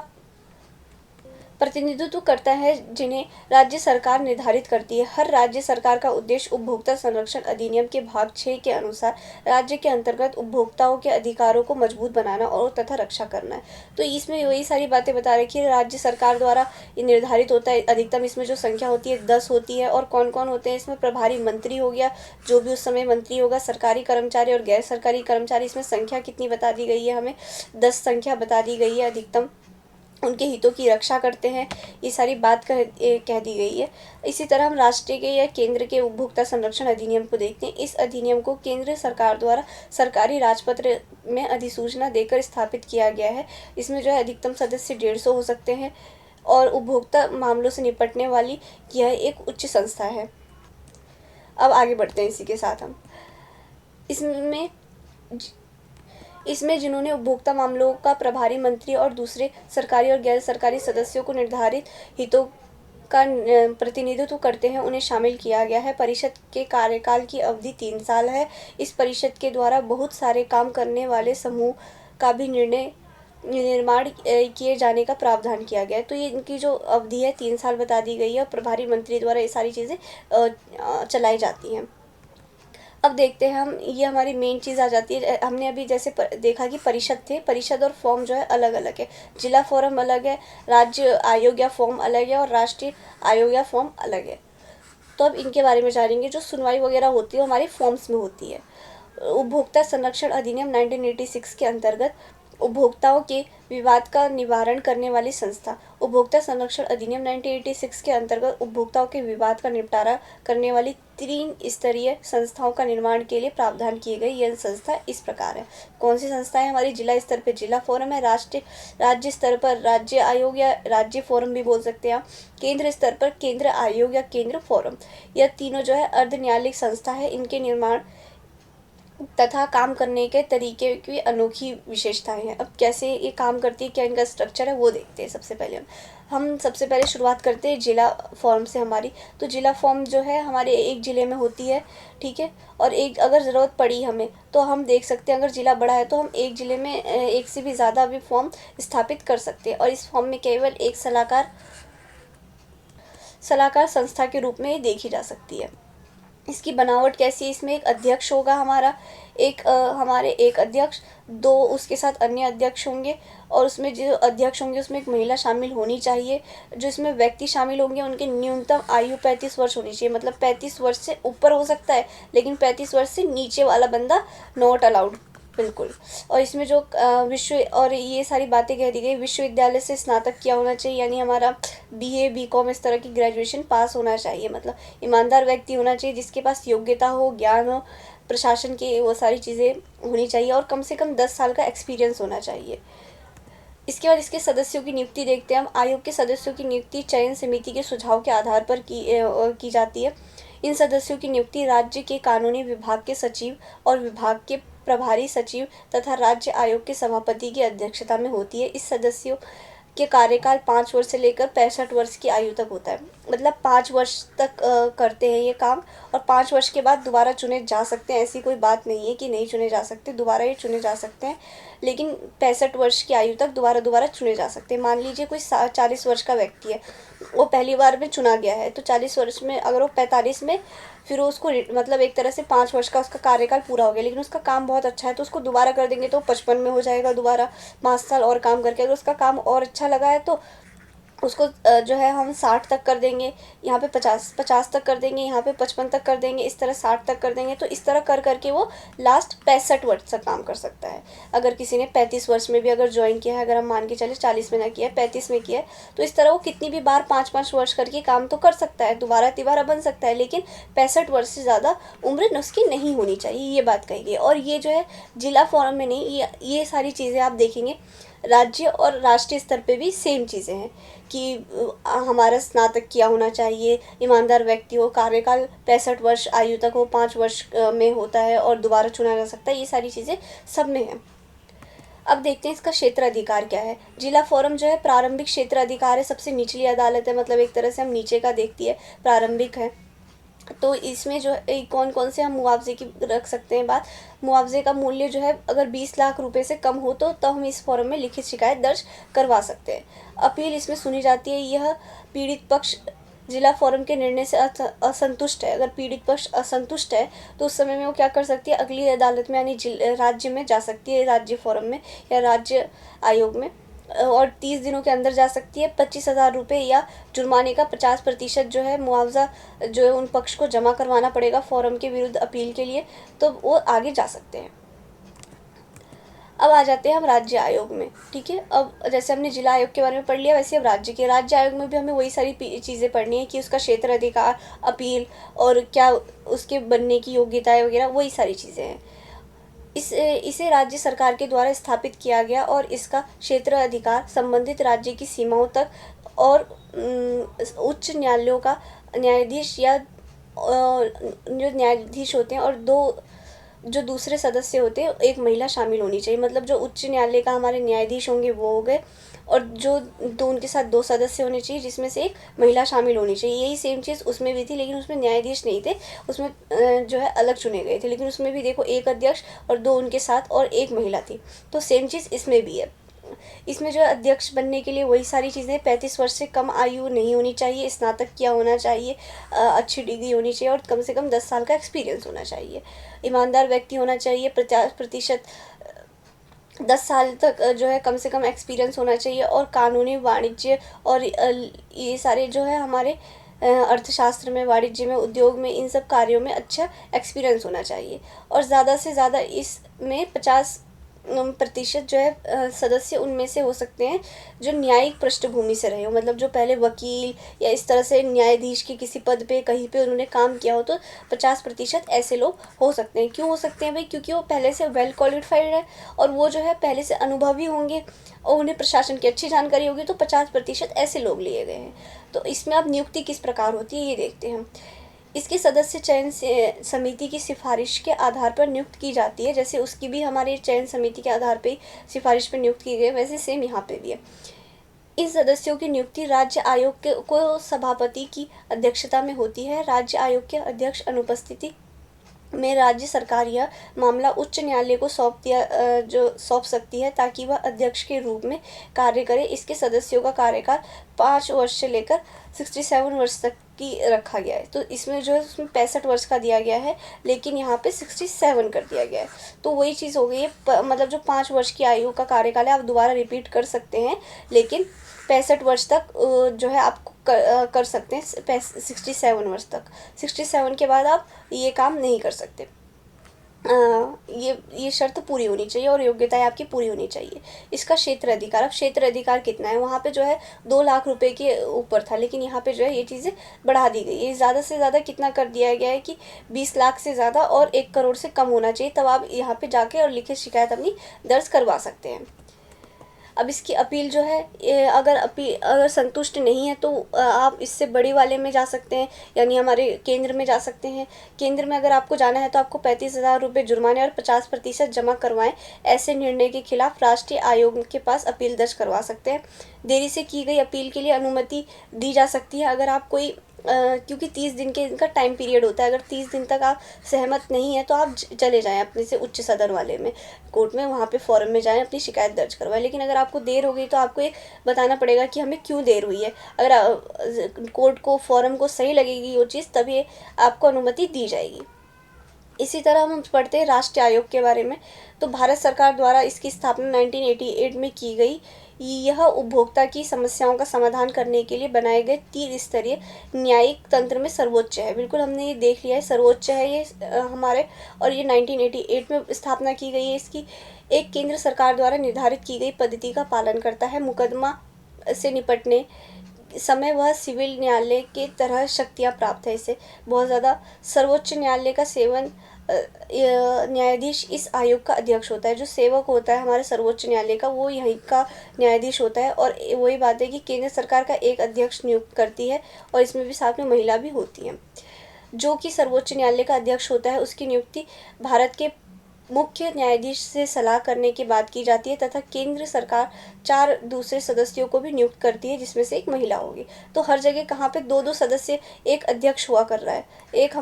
Speaker 1: प्रतिनिधित्व करता है जिन्हें राज्य सरकार निर्धारित करती है। हर राज्य सरकार का उद्देश्य उपभोक्ता संरक्षण अधिनियम के भाग 6 के अनुसार राज्य के अंतर्गत उपभोक्ताओं के अधिकारों को मजबूत बनाना और तथा रक्षा करना है। तो इसमें वही सारी बातें बता रखी है। राज्य सरकार द्वारा ये निर्धारित होता है। अधिकतम इसमें जो संख्या होती है 10 होती है। और कौन कौन होते हैं इसमें, प्रभारी मंत्री हो गया, जो भी उस समय मंत्री होगा, सरकारी कर्मचारी और गैर सरकारी कर्मचारी। इसमें संख्या कितनी बता दी गई है, हमें 10 संख्या बता दी गई है। अधिकतम उनके हितों की रक्षा करते हैं, ये सारी बात कह दी गई है। इसी तरह हम राष्ट्रीय के या केंद्र के उपभोक्ता संरक्षण अधिनियम को देखते हैं। इस अधिनियम को केंद्र सरकार द्वारा सरकारी राजपत्र में अधिसूचना देकर स्थापित किया गया है। इसमें जो है अधिकतम सदस्य 150 हो सकते हैं और उपभोक्ता मामलों से निपटने वाली यह एक उच्च संस्था है। अब आगे बढ़ते हैं इसी के साथ हम इसमें जिन्होंने उपभोक्ता मामलों का प्रभारी मंत्री और दूसरे सरकारी और गैर सरकारी सदस्यों को निर्धारित हितों का प्रतिनिधित्व करते हैं, उन्हें शामिल किया गया है। परिषद के कार्यकाल की अवधि 3 साल है। इस परिषद के द्वारा बहुत सारे काम करने वाले समूह का भी निर्माण किए जाने का प्रावधान किया गया है। तो ये इनकी जो अवधि है 3 साल बता दी गई है और प्रभारी मंत्री द्वारा ये सारी चीज़ें चलाई जाती हैं। अब देखते हैं हम, ये हमारी मेन चीज़ आ जाती है। हमने अभी जैसे देखा कि परिषद थे, परिषद और फॉर्म जो है अलग अलग है। जिला फोरम अलग है, राज्य आयोग या फॉर्म अलग है और राष्ट्रीय आयोग या फॉर्म अलग है। तो अब इनके बारे में जानेंगे। जो सुनवाई वगैरह होती है वो हमारी फॉर्म्स में होती है। उपभोक्ता संरक्षण अधिनियम 1986 के अंतर्गत उपभोक्ताओं के विवाद का निवारण करने वाली संस्था। उपभोक्ता संरक्षण अधिनियम 1986 के अंतर्गत उपभोक्ताओं के विवाद का निपटारा करने वाली 3 स्तरीय संस्थाओं का निर्माण के लिए प्रावधान किए गए। यह संस्था इस प्रकार है। कौन सी संस्था है हमारी? जिला स्तर पर जिला फोरम है, राज्य स्तर पर राज्य आयोग या राज्य फोरम भी बोल सकते हैं आप, केंद्र स्तर पर केंद्र आयोग या केंद्र फोरम। यह तीनों जो है अर्ध न्यायालयिक संस्था है। इनके निर्माण तथा काम करने के तरीके की अनोखी विशेषताएं हैं। अब कैसे ये काम करती है, क्या इनका स्ट्रक्चर है, वो देखते हैं। सबसे पहले हम सबसे पहले शुरुआत करते हैं जिला फॉर्म से हमारी। तो जिला फॉर्म जो है हमारे एक ज़िले में होती है, ठीक है। और एक अगर ज़रूरत पड़ी हमें तो हम देख सकते हैं, अगर ज़िला बड़ा है तो हम एक ज़िले में एक से भी ज़्यादा भी फॉर्म स्थापित कर सकते हैं। और इस फॉर्म में केवल एक सलाहकार संस्था के रूप में ये देखी जा सकती है। इसकी बनावट कैसी है, इसमें एक अध्यक्ष होगा हमारा, हमारे एक अध्यक्ष, दो उसके साथ अन्य अध्यक्ष होंगे। और उसमें जो अध्यक्ष होंगे उसमें एक महिला शामिल होनी चाहिए। जो इसमें व्यक्ति शामिल होंगे उनकी न्यूनतम आयु 35 वर्ष होनी चाहिए। मतलब 35 वर्ष से ऊपर हो सकता है, लेकिन 35 वर्ष से नीचे वाला बंदा नॉट अलाउड, बिल्कुल। और इसमें जो विश्व और ये सारी बातें कह दी गई, विश्वविद्यालय से स्नातक किया होना चाहिए, यानी हमारा बीए बीकॉम इस तरह की ग्रेजुएशन पास होना चाहिए। मतलब ईमानदार व्यक्ति होना चाहिए जिसके पास योग्यता हो, ज्ञान हो, प्रशासन की वो सारी चीज़ें होनी चाहिए। और कम से कम 10 साल का एक्सपीरियंस होना चाहिए। इसके बाद इसके सदस्यों की नियुक्ति देखते हैं हम। आयोग के सदस्यों की नियुक्ति चयन समिति के सुझाव के आधार पर की जाती है। इन सदस्यों की नियुक्ति राज्य के कानूनी विभाग के सचिव और विभाग के प्रभारी सचिव तथा राज्य आयोग के सभापति की अध्यक्षता में होती है। इस सदस्यों के कार्यकाल 5 वर्ष से लेकर 65 वर्ष की आयु तक होता है। मतलब 5 वर्ष तक करते हैं ये काम, और 5 वर्ष के बाद दोबारा चुने जा सकते हैं। ऐसी कोई बात नहीं है कि नहीं चुने जा सकते, दोबारा ये चुने जा सकते हैं। लेकिन 65 वर्ष की आयु तक दोबारा चुने जा सकते हैं। मान लीजिए कोई 40 वर्ष का व्यक्ति है, वो पहली बार में चुना गया है, तो 40 वर्ष में अगर वो 45 में फिर उसको मतलब एक तरह से 5 वर्ष का उसका कार्यकाल पूरा हो गया, लेकिन उसका काम बहुत अच्छा है तो उसको दोबारा कर देंगे तो 55 में हो जाएगा। दोबारा 5 साल और काम करके अगर उसका काम और अच्छा लगा है तो उसको जो है हम 60 तक कर देंगे, यहाँ पे 50 तक कर देंगे, यहाँ पे 55 तक कर देंगे, इस तरह 60 तक कर देंगे। तो इस तरह कर करके वो लास्ट 65 वर्ष तक काम कर सकता है। अगर किसी ने 35 वर्ष में भी अगर ज्वाइन किया है, अगर हम मान के चले 40 में ना किया है, 35 में किया है, तो इस तरह वो कितनी भी बार 5-5 वर्ष करके काम तो कर सकता है, दोबारा तिबारा बन सकता है। लेकिन 65 वर्ष से ज़्यादा उम्र उसकी नहीं होनी चाहिए, ये बात कही गई। और ये जो है जिला फोरम में नहीं, ये सारी चीज़ें आप देखेंगे राज्य और राष्ट्रीय स्तर पे भी सेम चीज़ें हैं कि हमारा स्नातक किया होना चाहिए, ईमानदार व्यक्ति हो, कार्यकाल 65 वर्ष आयु तक हो, 5 वर्ष में होता है और दोबारा चुना जा सकता है। ये सारी चीज़ें सब में हैं। अब देखते हैं इसका क्षेत्र अधिकार क्या है। जिला फोरम जो है प्रारंभिक क्षेत्र अधिकार है, सबसे निचली अदालत है। मतलब एक तरह से हम नीचे का देखती है, प्रारंभिक है। तो इसमें जो है कौन कौन से हम मुआवजे की रख सकते हैं बात। मुआवजे का मूल्य जो है अगर 20 लाख रुपए से कम हो तो हम इस फॉरम में लिखित शिकायत दर्ज करवा सकते हैं। अपील इसमें सुनी जाती है। यह पीड़ित पक्ष जिला फोरम के निर्णय से असंतुष्ट है। अगर पीड़ित पक्ष असंतुष्ट है तो उस समय में वो क्या कर सकती है, अगली अदालत में यानी राज्य में जा सकती है, राज्य फोरम में या राज्य आयोग में, और 30 दिनों के अंदर जा सकती है। 25,000 रुपये या जुर्माने का 50% जो है मुआवजा जो है उन पक्ष को जमा करवाना पड़ेगा फोरम के विरुद्ध अपील के लिए, तो वो आगे जा सकते हैं। अब आ जाते हैं हम राज्य आयोग में, ठीक है। अब जैसे हमने जिला आयोग के बारे में पढ़ लिया, वैसे अब राज्य आयोग में भी हमें वही सारी चीज़ें पढ़नी है कि उसका क्षेत्र अधिकार, अपील और क्या उसके बनने की योग्यताएं वगैरह, वही सारी चीज़ें हैं। इसे राज्य सरकार के द्वारा स्थापित किया गया और इसका क्षेत्र अधिकार संबंधित राज्य की सीमाओं तक और उच्च न्यायालयों का न्यायाधीश या जो न्यायाधीश होते हैं और जो दूसरे सदस्य होते हैं, एक महिला शामिल होनी चाहिए। मतलब जो उच्च न्यायालय का हमारे न्यायाधीश होंगे वो हो गए, और जो उनके साथ 2 सदस्य होने चाहिए जिसमें से एक महिला शामिल होनी चाहिए। यही सेम चीज़ उसमें भी थी, लेकिन उसमें न्यायाधीश नहीं थे, उसमें जो है अलग चुने गए थे। लेकिन उसमें भी देखो एक अध्यक्ष और 2 उनके साथ और एक महिला थी, तो सेम चीज़ इसमें भी है। इसमें जो है अध्यक्ष बनने के लिए वही सारी चीज़ें, 35 वर्ष से कम आयु नहीं होनी चाहिए, स्नातक किया होना चाहिए, अच्छी डिग्री होनी चाहिए और कम से कम 10 साल का एक्सपीरियंस होना चाहिए, ईमानदार व्यक्ति होना चाहिए, 50% 10 साल तक जो है कम से कम एक्सपीरियंस होना चाहिए, और कानूनी, वाणिज्य और ये सारे जो है हमारे अर्थशास्त्र में, वाणिज्य में, उद्योग में, इन सब कार्यों में अच्छा एक्सपीरियंस होना चाहिए। और ज़्यादा से ज़्यादा इसमें 50% जो है सदस्य उनमें से हो सकते हैं जो न्यायिक पृष्ठभूमि से रहे हो। मतलब जो पहले वकील या इस तरह से न्यायाधीश के किसी पद पे कहीं पे उन्होंने काम किया हो, तो 50% ऐसे लोग हो सकते हैं। क्यों हो सकते हैं भाई? क्योंकि वो पहले से वेल क्वालिफाइड है और वो जो है पहले से अनुभवी होंगे और उन्हें प्रशासन की अच्छी जानकारी होगी, तो 50% ऐसे लोग लिए गए हैं। तो इसमें अब नियुक्ति किस प्रकार होती है ये देखते हैं हम। इसके सदस्य चयन से समिति की सिफारिश के आधार पर नियुक्त की जाती है। जैसे उसकी भी हमारे चयन समिति के आधार पे सिफारिश पर नियुक्त की गई, वैसे सेम यहाँ पे भी है। इन सदस्यों की नियुक्ति राज्य आयोग के को सभापति की अध्यक्षता में होती है। राज्य आयोग के अध्यक्ष अनुपस्थिति में राज्य सरकार यह मामला उच्च न्यायालय को सौंप सकती है ताकि वह अध्यक्ष के रूप में कार्य करे। इसके सदस्यों का कार्यकाल 5 वर्ष से लेकर 67 वर्ष तक की रखा गया है। तो इसमें जो है उसमें 65 वर्ष का दिया गया है, लेकिन यहाँ पे 67 कर दिया गया है। तो वही चीज़ हो गई है, मतलब जो 5 वर्ष की आयु का कार्यकाल है आप दोबारा रिपीट कर सकते हैं, लेकिन 65 वर्ष तक जो है आप कर सकते हैं, 67 वर्ष तक। 67 के बाद आप ये काम नहीं कर सकते। ये शर्त पूरी होनी चाहिए और योग्यताएं आपकी पूरी होनी चाहिए। इसका क्षेत्र अधिकार, अब क्षेत्र अधिकार कितना है, वहाँ पे जो है 2 लाख रुपए के ऊपर था, लेकिन यहाँ पे जो है ये चीज़ें बढ़ा दी गई है। ज़्यादा से ज़्यादा कितना कर दिया गया है कि 20 लाख से ज़्यादा और 1 करोड़ से कम होना चाहिए, तब आप यहाँ पे जाके और लिखित शिकायत अपनी दर्ज करवा सकते हैं। अब इसकी अपील जो है, अगर संतुष्ट नहीं है तो आप इससे बड़ी वाले में जा सकते हैं, यानी हमारे केंद्र में जा सकते हैं। केंद्र में अगर आपको जाना है तो आपको 35,000 रुपये जुर्माने और 50% जमा करवाएं। ऐसे निर्णय के खिलाफ राष्ट्रीय आयोग के पास अपील दर्ज करवा सकते हैं। देरी से की गई अपील के लिए अनुमति दी जा सकती है। अगर आप कोई क्योंकि 30 दिन के इनका टाइम पीरियड होता है, अगर 30 दिन तक आप सहमत नहीं हैं तो आप चले जाएं अपने से उच्च सदन वाले में, कोर्ट में, वहाँ पे फॉरम में जाएं, अपनी शिकायत दर्ज करवाएं। लेकिन अगर आपको देर हो गई तो आपको ये बताना पड़ेगा कि हमें क्यों देर हुई है। अगर कोर्ट को, फॉरम को सही लगेगी वो चीज़, तभी आपको अनुमति दी जाएगी। इसी तरह हम पढ़ते हैं राष्ट्रीय आयोग के बारे में। तो भारत सरकार द्वारा इसकी स्थापना 1988 में की गई। यह उपभोक्ता की समस्याओं का समाधान करने के लिए बनाए गए 3 स्तरीय न्यायिक तंत्र में सर्वोच्च है। बिल्कुल हमने ये देख लिया है, सर्वोच्च है ये हमारे, और ये 1988 में स्थापना की गई है इसकी। एक केंद्र सरकार द्वारा निर्धारित की गई पद्धति का पालन करता है। मुकदमा से निपटने समय वह सिविल न्यायालय के तरह शक्तियाँ प्राप्त है इसे बहुत ज़्यादा। सर्वोच्च न्यायालय का सेवन न्यायाधीश इस आयोग का अध्यक्ष होता है। जो सेवक होता है हमारे सर्वोच्च न्यायालय का, वो यहीं का न्यायाधीश होता है। और वही बात है कि केंद्र सरकार का एक अध्यक्ष नियुक्त करती है, और इसमें भी साथ में महिला भी होती है। जो कि सर्वोच्च न्यायालय का अध्यक्ष होता है, उसकी नियुक्ति भारत के मुख्य न्यायाधीश से सलाह करने के बाद की जाती है, तथा केंद्र सरकार 4 दूसरे सदस्यों को भी नियुक्त करती है, जिसमें से एक महिला होगी। तो हर जगह कहाँ पे 2-2 सदस्य, एक अध्यक्ष हुआ कर रहा है, एक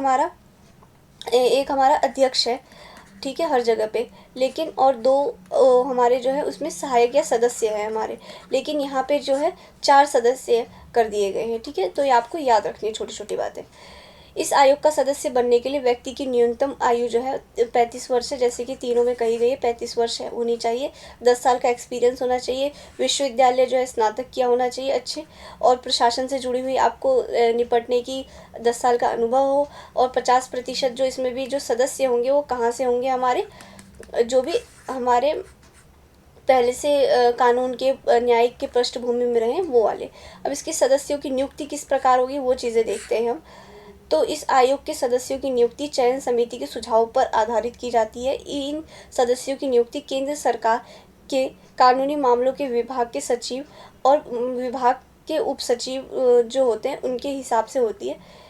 Speaker 1: हमारा अध्यक्ष है, ठीक है, हर जगह पे। लेकिन और 2 हमारे जो है उसमें सहायक या सदस्य हैं हमारे, लेकिन यहाँ पे जो है 4 सदस्य कर दिए गए हैं, ठीक है। तो ये आपको याद रखनी है, छोटी छोटी बातें। इस आयोग का सदस्य बनने के लिए व्यक्ति की न्यूनतम आयु जो है 35 वर्ष है, जैसे कि तीनों में कही गई है, 35 वर्ष है होनी चाहिए। 10 साल का एक्सपीरियंस होना चाहिए। विश्वविद्यालय जो है स्नातक किया होना चाहिए अच्छे, और प्रशासन से जुड़ी हुई आपको निपटने की 10 साल का अनुभव हो। और 50% जो इसमें भी जो सदस्य होंगे वो कहाँ से होंगे, हमारे जो भी हमारे पहले से कानून के न्यायिक के पृष्ठभूमि में रहे वो वाले। अब इसके सदस्यों की नियुक्ति किस प्रकार होगी वो चीज़ें देखते हैं हम। तो इस आयोग के सदस्यों की नियुक्ति चयन समिति के सुझाव पर आधारित की जाती है। इन सदस्यों की नियुक्ति केंद्र सरकार के कानूनी मामलों के विभाग के सचिव और विभाग के उप सचिव जो होते हैं उनके हिसाब से होती है।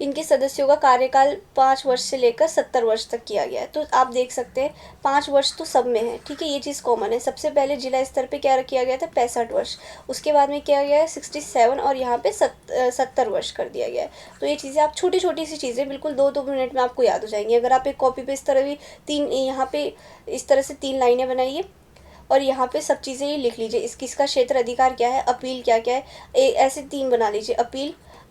Speaker 1: इनके सदस्यों का कार्यकाल 5 वर्ष से लेकर 70 वर्ष तक किया गया है। तो आप देख सकते हैं 5 वर्ष तो सब में है, ठीक है, ये चीज़ कॉमन है। सबसे पहले जिला स्तर पे क्या किया गया था, 65 वर्ष, उसके बाद में किया गया है 67, और यहाँ पे 70 वर्ष कर दिया गया है। तो ये चीज़ें आप छोटी छोटी सी चीज़ें बिल्कुल 2-2 मिनट में आपको याद हो जाएंगी। अगर आप एक कॉपी पे इस तरह भी 3 यहाँ पे इस तरह से 3 लाइनें बनाइए और यहाँ पे सब चीज़ें ये लिख लीजिए। इसका क्षेत्र अधिकार क्या है, अपील क्या क्या है, ऐसे 3 बना लीजिए।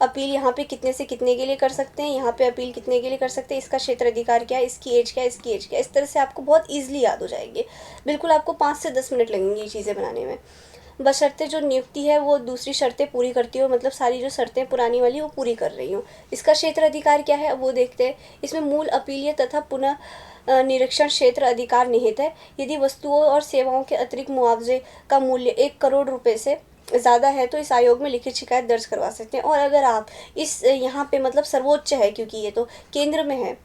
Speaker 1: अपील यहाँ पे कितने से कितने के लिए कर सकते हैं, यहाँ पे अपील कितने के लिए कर सकते हैं, इसका क्षेत्र अधिकार क्या है, इसकी एज क्या है, इसकी एज क्या है। इस तरह से आपको बहुत ईजिली याद हो जाएंगे। बिल्कुल आपको 5 से 10 मिनट लगेंगे ये चीज़ें बनाने में, बशर्ते जो नियुक्ति है वो दूसरी शर्तें पूरी करती हो, मतलब सारी जो शर्तें पुरानी वाली वो पूरी कर रही हो। इसका क्षेत्र अधिकार क्या है वो देखते हैं। इसमें मूल अपीलीय तथा पुनः निरीक्षण क्षेत्र अधिकार निहित है। यदि वस्तुओं और सेवाओं के अतिरिक्त मुआवजे का मूल्य 1 करोड़ रुपए से ज़्यादा है तो इस आयोग में लिखित शिकायत दर्ज करवा सकते हैं। और अगर आप इस यहाँ पे मतलब सर्वोच्च है, क्योंकि ये तो केंद्र में है,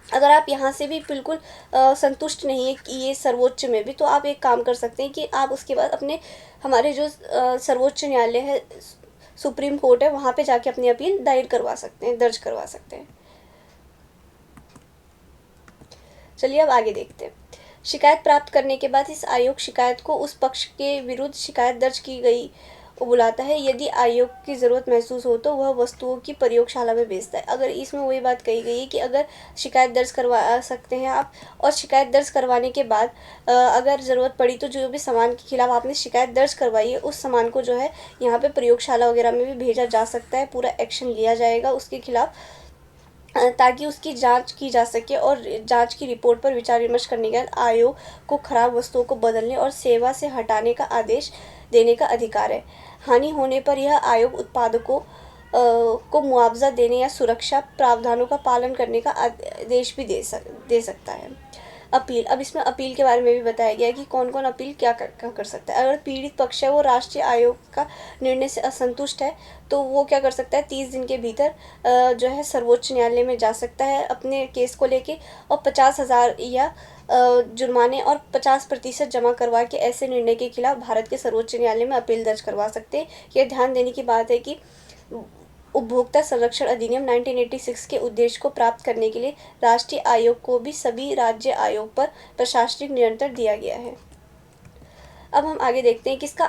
Speaker 1: अगर आप यहाँ से भी बिल्कुल संतुष्ट नहीं है कि ये सर्वोच्च में भी, तो आप एक काम कर सकते हैं कि आप उसके बाद अपने हमारे जो सर्वोच्च न्यायालय है सुप्रीम कोर्ट है, वहाँ पे जाके अपनी अपील दायर करवा सकते हैं, दर्ज करवा सकते हैं। चलिए अब आगे देखते हैं। शिकायत प्राप्त करने के बाद इस आयोग शिकायत को उस पक्ष के विरुद्ध शिकायत दर्ज की गई को बुलाता है। यदि आयोग की ज़रूरत महसूस हो तो वह वस्तुओं की प्रयोगशाला में भेजता है। अगर इसमें वही बात कही गई है कि अगर शिकायत दर्ज करवा सकते हैं आप, और शिकायत दर्ज करवाने के बाद अगर ज़रूरत पड़ी तो जो भी सामान के खिलाफ आपने शिकायत दर्ज करवाई है उस सामान को जो है यहाँ पे प्रयोगशाला वगैरह में भी भेजा जा सकता है, पूरा एक्शन लिया जाएगा उसके खिलाफ, ताकि उसकी जांच की जा सके और जांच की रिपोर्ट पर विचार विमर्श करने के बाद आयोग को खराब वस्तुओं को बदलने और सेवा से हटाने का आदेश देने का अधिकार है। हानि होने पर यह आयोग उत्पादकों को मुआवजा देने या सुरक्षा प्रावधानों का पालन करने का आदेश भी दे सकता है। अपील, अब इसमें अपील के बारे में भी बताया गया है कि कौन कौन अपील क्या कर सकता है। अगर पीड़ित पक्ष है वो राष्ट्रीय आयोग का निर्णय से असंतुष्ट है तो वो क्या कर सकता है, 30 दिन के भीतर जो है सर्वोच्च न्यायालय में जा सकता है अपने केस को लेके, और 50,000 या जुर्माने और 50% जमा करवा के ऐसे निर्णय के खिलाफ भारत के सर्वोच्च न्यायालय में अपील दर्ज करवा सकते हैं। यह ध्यान देने की बात है कि उपभोक्ता संरक्षण अधिनियम 1986 के उद्देश्य को प्राप्त करने के लिए राष्ट्रीय आयोग को भी सभी राज्य आयोग पर प्रशासनिक नियंत्रण दिया गया है। अब हम आगे देखते हैं कि इसका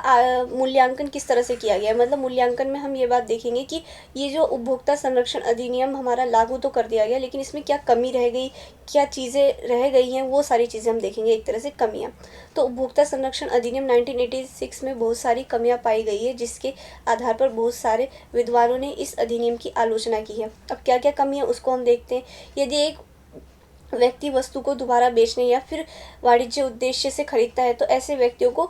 Speaker 1: मूल्यांकन किस तरह से किया गया है। मतलब मूल्यांकन में हम ये बात देखेंगे कि ये जो उपभोक्ता संरक्षण अधिनियम हमारा लागू तो कर दिया गया, लेकिन इसमें क्या कमी रह गई, क्या चीज़ें रह गई हैं, वो सारी चीज़ें हम देखेंगे, एक तरह से कमियाँ। तो उपभोक्ता संरक्षण अधिनियम 1986 में बहुत सारी कमियाँ पाई गई है, जिसके आधार पर बहुत सारे विद्वानों ने इस अधिनियम की आलोचना की है। अब क्या क्या कमी है उसको हम देखते हैं। यदि एक व्यक्ति वस्तु को दोबारा बेचने या फिर वाणिज्य उद्देश्य से खरीदता है तो ऐसे व्यक्तियों को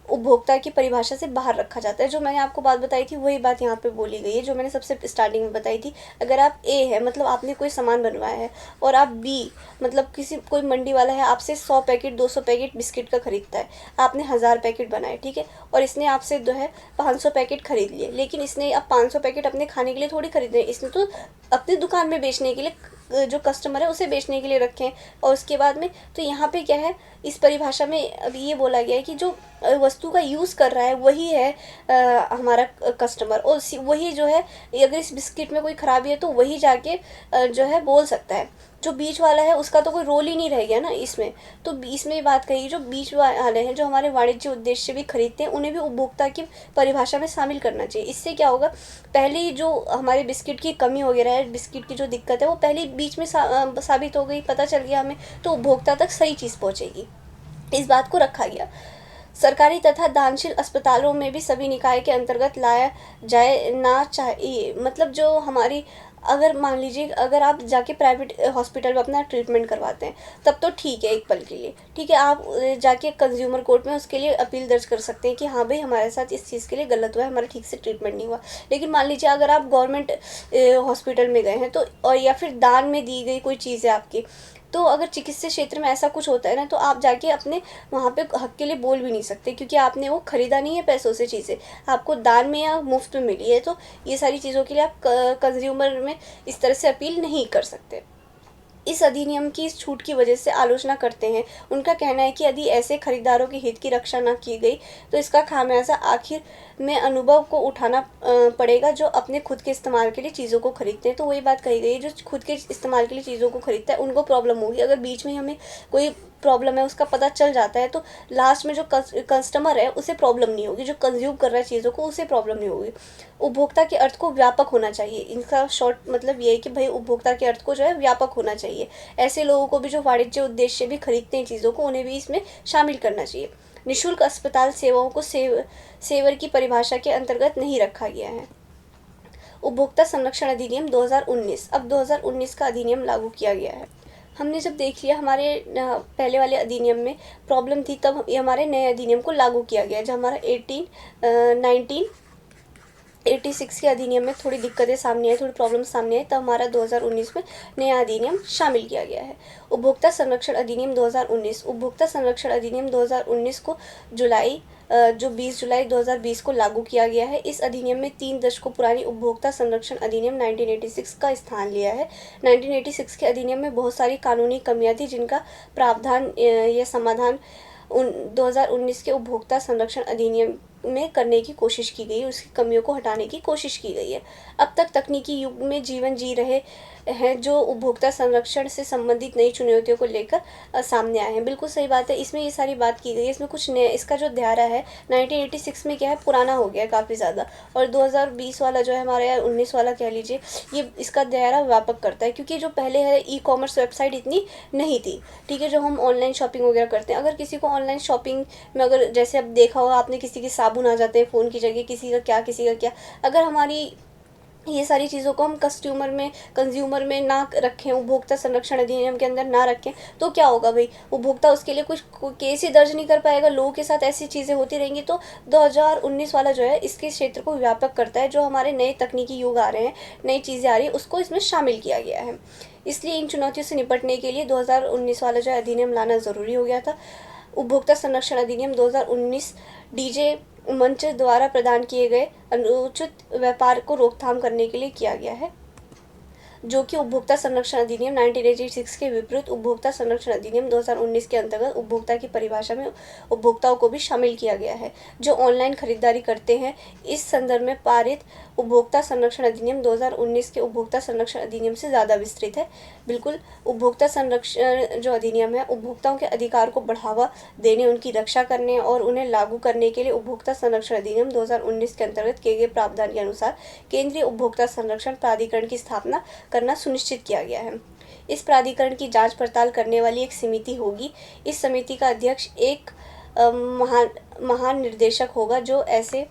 Speaker 1: उपभोक्ता की परिभाषा से बाहर रखा जाता है। जो मैंने आपको बात बताई थी वही बात यहाँ पे बोली गई है जो मैंने सबसे स्टार्टिंग में बताई थी। अगर आप ए है, मतलब आपने कोई सामान बनवाया है, और आप बी, मतलब कोई मंडी वाला है आपसे 100 पैकेट 200 पैकेट बिस्किट का खरीदता है, आपने 1000 पैकेट बनाए, ठीक है, और इसने आपसे जो है 500 पैकेट खरीद लिए, लेकिन इसने अब 500 पैकेट अपने खाने के लिए थोड़ी खरीदे, इसने तो अपनी दुकान में बेचने के लिए, जो कस्टमर है उसे बेचने के लिए रखे हैं। और उसके बाद में तो यहाँ पे क्या है, इस परिभाषा में अभी ये बोला गया है कि जो वस्तु का यूज़ कर रहा है वही है हमारा कस्टमर, और वही जो है अगर इस बिस्किट में कोई ख़राबी है तो वही जाके जो है बोल सकता है। जो बीच वाला है उसका तो कोई रोल ही नहीं रह गया ना इसमें। तो इसमें बात कही, जो बीच वाले हैं जो हमारे वाणिज्य उद्देश्य भी खरीदते हैं उन्हें भी उपभोक्ता की परिभाषा में शामिल करना चाहिए। इससे क्या होगा, पहले ही जो हमारे बिस्किट की कमी वगैरह है, बिस्किट की जो दिक्कत है वो पहले बीच में साबित हो गई, पता चल गया हमें, तो उपभोक्ता तक सही चीज़ पहुँचेगी। इस बात को रखा गया। सरकारी तथा दानशील अस्पतालों में भी सभी निकाय के अंतर्गत लाया जाए ना चाहिए। मतलब जो हमारी, अगर मान लीजिए अगर आप जाके प्राइवेट हॉस्पिटल में अपना ट्रीटमेंट करवाते हैं तब तो ठीक है, एक पल के लिए ठीक है, आप जाके कंज्यूमर कोर्ट में उसके लिए अपील दर्ज कर सकते हैं कि हाँ भाई हमारे साथ इस चीज़ के लिए गलत हुआ है, हमारा ठीक से ट्रीटमेंट नहीं हुआ। लेकिन मान लीजिए अगर आप गवर्नमेंट हॉस्पिटल में गए हैं तो, और या फिर दान में दी गई कोई चीज़ है आपकी, तो अगर चिकित्सा क्षेत्र में ऐसा कुछ होता है ना तो आप जाके अपने वहाँ पे हक के लिए बोल भी नहीं सकते, क्योंकि आपने वो खरीदा नहीं है पैसों से चीज़ें, आपको दान में या मुफ्त में मिली है। तो ये सारी चीज़ों के लिए आप कंज्यूमर में इस तरह से अपील नहीं कर सकते। इस अधिनियम की इस छूट की वजह से आलोचना करते हैं। उनका कहना है कि यदि ऐसे खरीदारों के हित की रक्षा न की गई तो इसका खामियाजा आखिर में अनुभव को उठाना पड़ेगा, जो अपने खुद के इस्तेमाल के लिए चीज़ों को खरीदते हैं। तो वही बात कही गई है, जो खुद के इस्तेमाल के लिए चीज़ों को खरीदता है उनको प्रॉब्लम होगी। अगर बीच में हमें कोई प्रॉब्लम है उसका पता चल जाता है तो लास्ट में जो कस्टमर है उसे प्रॉब्लम नहीं होगी, जो कंज्यूम कर रहा है चीज़ों को उसे प्रॉब्लम नहीं होगी। उपभोक्ता के अर्थ को व्यापक होना चाहिए। इनका शॉर्ट मतलब ये है कि भाई उपभोक्ता के अर्थ को जो है व्यापक होना चाहिए। ऐसे लोगों को भी जो वाणिज्य उद्देश्य भी खरीदते हैं चीज़ों को, उन्हें भी इसमें शामिल करना चाहिए। निःशुल्क अस्पताल सेवाओं को सेवर की परिभाषा के अंतर्गत नहीं रखा गया है। उपभोक्ता संरक्षण अधिनियम 2019, अब 2019 का अधिनियम लागू किया गया है। हमने जब देख लिया हमारे पहले वाले अधिनियम में प्रॉब्लम थी, तब ये हमारे नए अधिनियम को लागू किया गया। जब हमारा 1986 के अधिनियम में थोड़ी दिक्कतें सामने आई, थोड़ी प्रॉब्लम सामने आई, तब हमारा 2019 में नया अधिनियम शामिल किया गया है। उपभोक्ता संरक्षण अधिनियम 2019, उपभोक्ता संरक्षण अधिनियम 2019 को जो 20 जुलाई 2020 को लागू किया गया है। इस अधिनियम में 3 दशकों पुरानी उपभोक्ता संरक्षण अधिनियम 1986 का स्थान लिया है। 1986 के अधिनियम में बहुत सारी कानूनी कमियां थी, जिनका प्रावधान या समाधान 2019 के उपभोक्ता संरक्षण अधिनियम में करने की कोशिश की गई है, उसकी कमियों को हटाने की कोशिश की गई है। अब तक तकनीकी युग में जीवन जी रहे हैं जो उपभोक्ता संरक्षण से संबंधित नई चुनौतियों को लेकर सामने आए हैं। बिल्कुल सही बात है, इसमें ये सारी बात की गई है। इसमें कुछ नया, इसका जो दायरा है 1986 में क्या है, पुराना हो गया है काफ़ी ज़्यादा, और 2020 वाला जो है हमारे यहाँ 19 वाला कह लीजिए, ये इसका दायरा व्यापक करता है। क्योंकि जो पहले है ई कॉमर्स वेबसाइट इतनी नहीं थी, ठीक है, जो हम ऑनलाइन शॉपिंग वगैरह करते हैं। अगर किसी को ऑनलाइन शॉपिंग में, अगर जैसे अब देखा होगा आपने, किसी के साबुन आ जाते हैं फ़ोन की जगह, किसी का क्या किसी का क्या, अगर हमारी ये सारी चीज़ों को हम कंज्यूमर में ना रखें, उपभोक्ता संरक्षण अधिनियम के अंदर ना रखें, तो क्या होगा भाई, उपभोक्ता उसके लिए कुछ केस ही दर्ज नहीं कर पाएगा, लोगों के साथ ऐसी चीज़ें होती रहेंगी। तो 2019 वाला जो है इसके क्षेत्र को व्यापक करता है। जो हमारे नए तकनीकी युग आ रहे हैं, नई चीज़ें आ रही है, उसको इसमें शामिल किया गया है। इसलिए इन चुनौतियों से निपटने के लिए 2019 वाला जो है अधिनियम लाना ज़रूरी हो गया था। उपभोक्ता संरक्षण अधिनियम 2019 डीजे मंच द्वारा प्रदान किए गए अनुचित व्यापार को रोकथाम करने के लिए किया गया है, जो कि उपभोक्ता संरक्षण अधिनियम 1986 के विपरीत उपभोक्ता संरक्षण अधिनियम 2019 के अंतर्गत उपभोक्ता की परिभाषा में उपभोक्ताओं को भी शामिल किया गया है जो ऑनलाइन खरीदारी करते हैं। इस संदर्भ में पारित उपभोक्ता संरक्षण अधिनियम 2019 के उपभोक्ता संरक्षण अधिनियम से ज़्यादा विस्तृत है। बिल्कुल, उपभोक्ता संरक्षण जो अधिनियम है, उपभोक्ताओं के अधिकार को बढ़ावा देने, उनकी रक्षा करने और उन्हें लागू करने के लिए उपभोक्ता संरक्षण अधिनियम 2019 के अंतर्गत किए गए प्रावधान के अनुसार केंद्रीय उपभोक्ता संरक्षण प्राधिकरण की स्थापना करना सुनिश्चित किया गया है। इस प्राधिकरण की जांच पड़ताल करने वाली एक समिति होगी। इस समिति का अध्यक्ष एक महानिर्देशक होगा जो ऐसे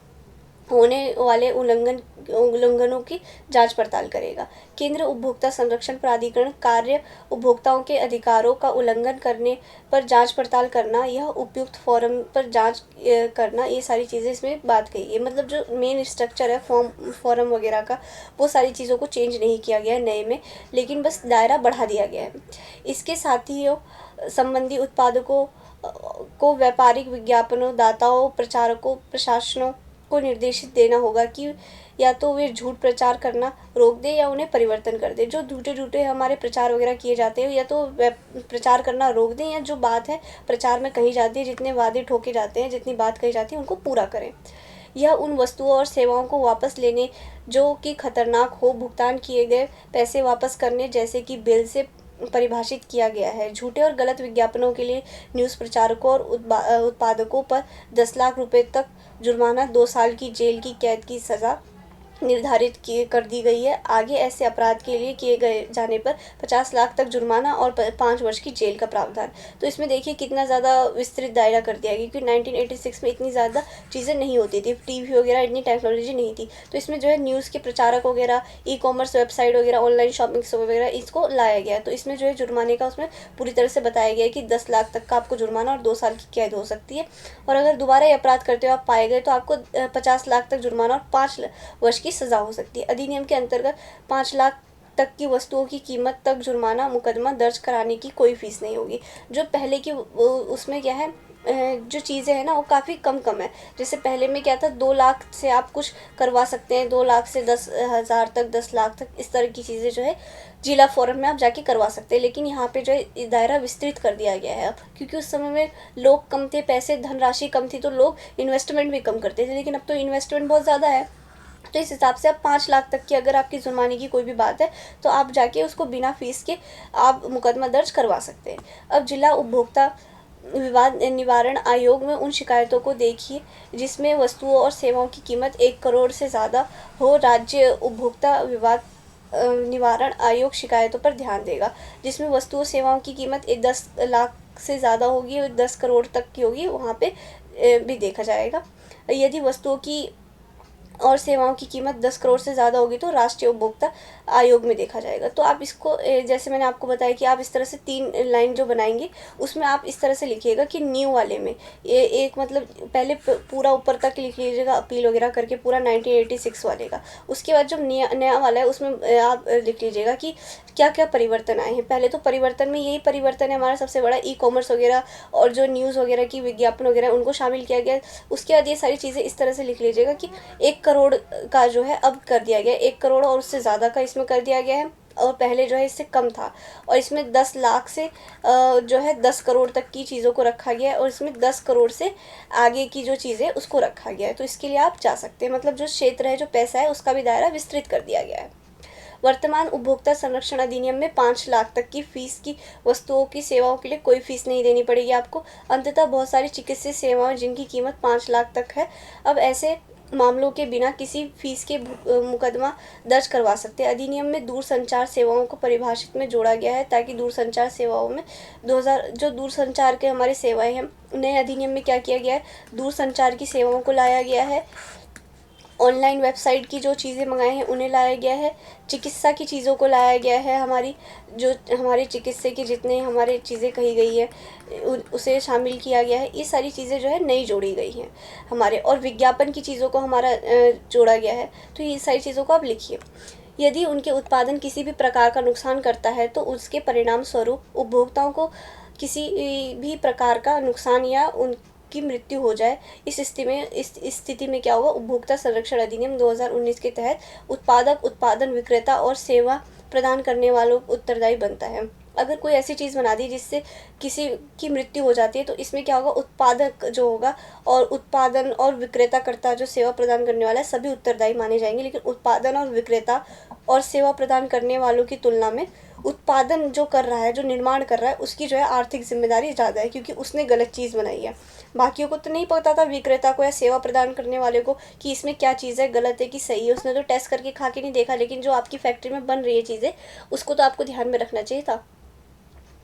Speaker 1: होने वाले उल्लंघनों की जांच पड़ताल करेगा। केंद्रीय उपभोक्ता संरक्षण प्राधिकरण कार्य उपभोक्ताओं के अधिकारों का उल्लंघन करने पर जांच पड़ताल करना, यह उपयुक्त फोरम पर जांच करना, ये सारी चीज़ें इसमें बात कही है। मतलब जो मेन स्ट्रक्चर है फोरम वगैरह का, वो सारी चीज़ों को चेंज नहीं किया गया है नए में, लेकिन बस दायरा बढ़ा दिया गया है। इसके साथ ही संबंधी उत्पादकों को व्यापारिक विज्ञापनों, दाताओं, प्रचारकों, प्रशासनों को निर्देशित देना होगा कि या तो वे झूठ प्रचार करना रोक दे या उन्हें परिवर्तन कर दे। जो झूठे हमारे प्रचार वगैरह किए जाते हैं, या तो प्रचार करना रोक दें, या जो बात है प्रचार में कही जाती है, जितने वादे ठोके जाते हैं, जितनी बात कही जाती है, उनको पूरा करें। यह उन वस्तुओं और सेवाओं को वापस लेने जो कि खतरनाक हो, भुगतान किए गए पैसे वापस करने जैसे कि बिल से परिभाषित किया गया है। झूठे और गलत विज्ञापनों के लिए न्यूज़ प्रचारकों और उत्पादकों पर 10 लाख रुपए तक जुर्माना, 2 साल की जेल की कैद की सज़ा निर्धारित कर दी गई है। आगे ऐसे अपराध के लिए किए गए जाने पर 50 लाख तक जुर्माना और 5 वर्ष की जेल का प्रावधान। तो इसमें देखिए कितना ज़्यादा विस्तृत दायरा कर दिया गया, क्योंकि 1986 में इतनी ज़्यादा चीज़ें नहीं होती थी, टीवी वगैरह इतनी टेक्नोलॉजी नहीं थी। तो इसमें जो है न्यूज़ के प्रचारक वगैरह, ई कॉमर्स वेबसाइट वगैरह, ऑनलाइन शॉपिंग वगैरह, इसको लाया गया। तो इसमें जो है जुर्माने का उसमें पूरी तरह से बताया गया है कि 10 लाख तक का आपको जुर्माना और 2 साल की कैद हो सकती है। और अगर दोबारा ये अपराध करते हुए आप पाए गए तो आपको 50 लाख तक जुर्माना और 5 वर्ष की सज़ा हो सकती है। अधिनियम के अंतर्गत 5 लाख तक की वस्तुओं की कीमत तक जुर्माना, मुकदमा दर्ज कराने की कोई फीस नहीं होगी। जो पहले की उसमें क्या है, जो चीज़ें हैं ना, वो काफ़ी कम है। जैसे पहले में क्या था, 2 लाख से आप कुछ करवा सकते हैं, 2 लाख से 10,000 तक, 10 लाख तक, इस तरह की चीज़ें जो है जिला फोरम में आप जाके करवा सकते हैं। लेकिन यहाँ पे जो है दायरा विस्तृत कर दिया गया है अब, क्योंकि उस समय में लोग कम थे, पैसे धनराशि कम थी, तो लोग इन्वेस्टमेंट भी कम करते थे। लेकिन अब तो इन्वेस्टमेंट बहुत ज़्यादा है, तो इस हिसाब से आप 5 लाख तक की अगर आपकी जुर्माने की कोई भी बात है, तो आप जाके उसको बिना फीस के आप मुकदमा दर्ज करवा सकते हैं। अब जिला उपभोक्ता विवाद निवारण आयोग में उन शिकायतों को देखिए जिसमें वस्तुओं और सेवाओं की कीमत 1 करोड़ से ज़्यादा हो। राज्य उपभोक्ता विवाद निवारण आयोग शिकायतों पर ध्यान देगा जिसमें वस्तुओं सेवाओं की कीमत 10 लाख से ज़्यादा होगी और 10 करोड़ तक की होगी, वहाँ पे भी देखा जाएगा। यदि वस्तुओं की और सेवाओं की कीमत 10 करोड़ से ज़्यादा होगी तो राष्ट्रीय उपभोक्ता आयोग में देखा जाएगा। तो आप इसको जैसे मैंने आपको बताया कि आप इस तरह से 3 लाइन जो बनाएंगे, उसमें आप इस तरह से लिखिएगा कि न्यू वाले में ये एक, मतलब पहले पूरा ऊपर तक लिख लीजिएगा अपील वगैरह करके, पूरा 1986 वाले का। उसके बाद जो नया वाला है उसमें आप लिख लीजिएगा कि क्या क्या परिवर्तन आए हैं। पहले तो परिवर्तन में यही परिवर्तन है हमारा सबसे बड़ा, ई कॉमर्स वगैरह और जो न्यूज़ वगैरह की विज्ञापन वगैरह उनको शामिल किया गया। उसके बाद ये सारी चीज़ें इस तरह से लिख लीजिएगा कि 1 करोड़ का जो है अब कर दिया गया, 1 करोड़ और उससे ज़्यादा का इसमें कर दिया गया है। और पहले जो है इससे कम था। और इसमें 10 लाख से जो है 10 करोड़ तक की चीज़ों को रखा गया है, और इसमें 10 करोड़ से आगे की जो चीज़ें उसको रखा गया है। तो इसके लिए आप जा सकते हैं, मतलब जो क्षेत्र है, जो पैसा है, उसका भी दायरा विस्तृत कर दिया गया है। वर्तमान उपभोक्ता संरक्षण अधिनियम में 5 लाख तक की फीस की वस्तुओं की सेवाओं के लिए कोई फीस नहीं देनी पड़ेगी आपको। अंततः बहुत सारी चिकित्सीय सेवाएं जिनकी कीमत 5 लाख तक है, अब ऐसे मामलों के बिना किसी फीस के मुकदमा दर्ज करवा सकते हैं। अधिनियम में दूरसंचार सेवाओं को परिभाषित में जोड़ा गया है, ताकि दूरसंचार सेवाओं में 2000 जो दूरसंचार के हमारे सेवाएं हैं, नए अधिनियम में क्या किया गया है, दूरसंचार की सेवाओं को लाया गया है। ऑनलाइन वेबसाइट की जो चीज़ें मंगाए हैं उन्हें लाया गया है। चिकित्सा की चीज़ों को लाया गया है, हमारी जो हमारे चिकित्सा की जितने हमारे चीज़ें कही गई है उसे शामिल किया गया है। ये सारी चीज़ें जो है नई जोड़ी गई हैं हमारे, और विज्ञापन की चीज़ों को हमारा जोड़ा गया है। तो ये सारी चीज़ों को आप लिखिए। यदि उनके उत्पादन किसी भी प्रकार का नुकसान करता है तो उसके परिणाम स्वरूप उपभोक्ताओं को किसी भी प्रकार का नुकसान या उनकी मृत्यु हो जाए, इस स्थिति में क्या होगा, उपभोक्ता संरक्षण अधिनियम 2019 के तहत उत्पादक, उत्पादन विक्रेता और सेवा प्रदान करने वालों को उत्तरदायी बनता है। अगर कोई ऐसी चीज़ बना दी जिससे किसी की मृत्यु हो जाती है, तो इसमें क्या होगा, उत्पादक जो होगा और उत्पादन और विक्रेता करता जो सेवा प्रदान करने वाला है, सभी उत्तरदायी माने जाएंगे। लेकिन उत्पादन और विक्रेता और सेवा प्रदान करने वालों की तुलना में उत्पादन जो कर रहा है, जो निर्माण कर रहा है, उसकी जो है आर्थिक जिम्मेदारी ज़्यादा है, क्योंकि उसने गलत चीज़ बनाई है। बाकियों को तो नहीं पता था, विक्रेता को या सेवा प्रदान करने वाले को, कि इसमें क्या चीज़ है, गलत है कि सही है। उसने तो टेस्ट करके खा के नहीं देखा। लेकिन जो आपकी फैक्ट्री में बन रही है चीज़ें, उसको तो आपको ध्यान में रखना चाहिए था।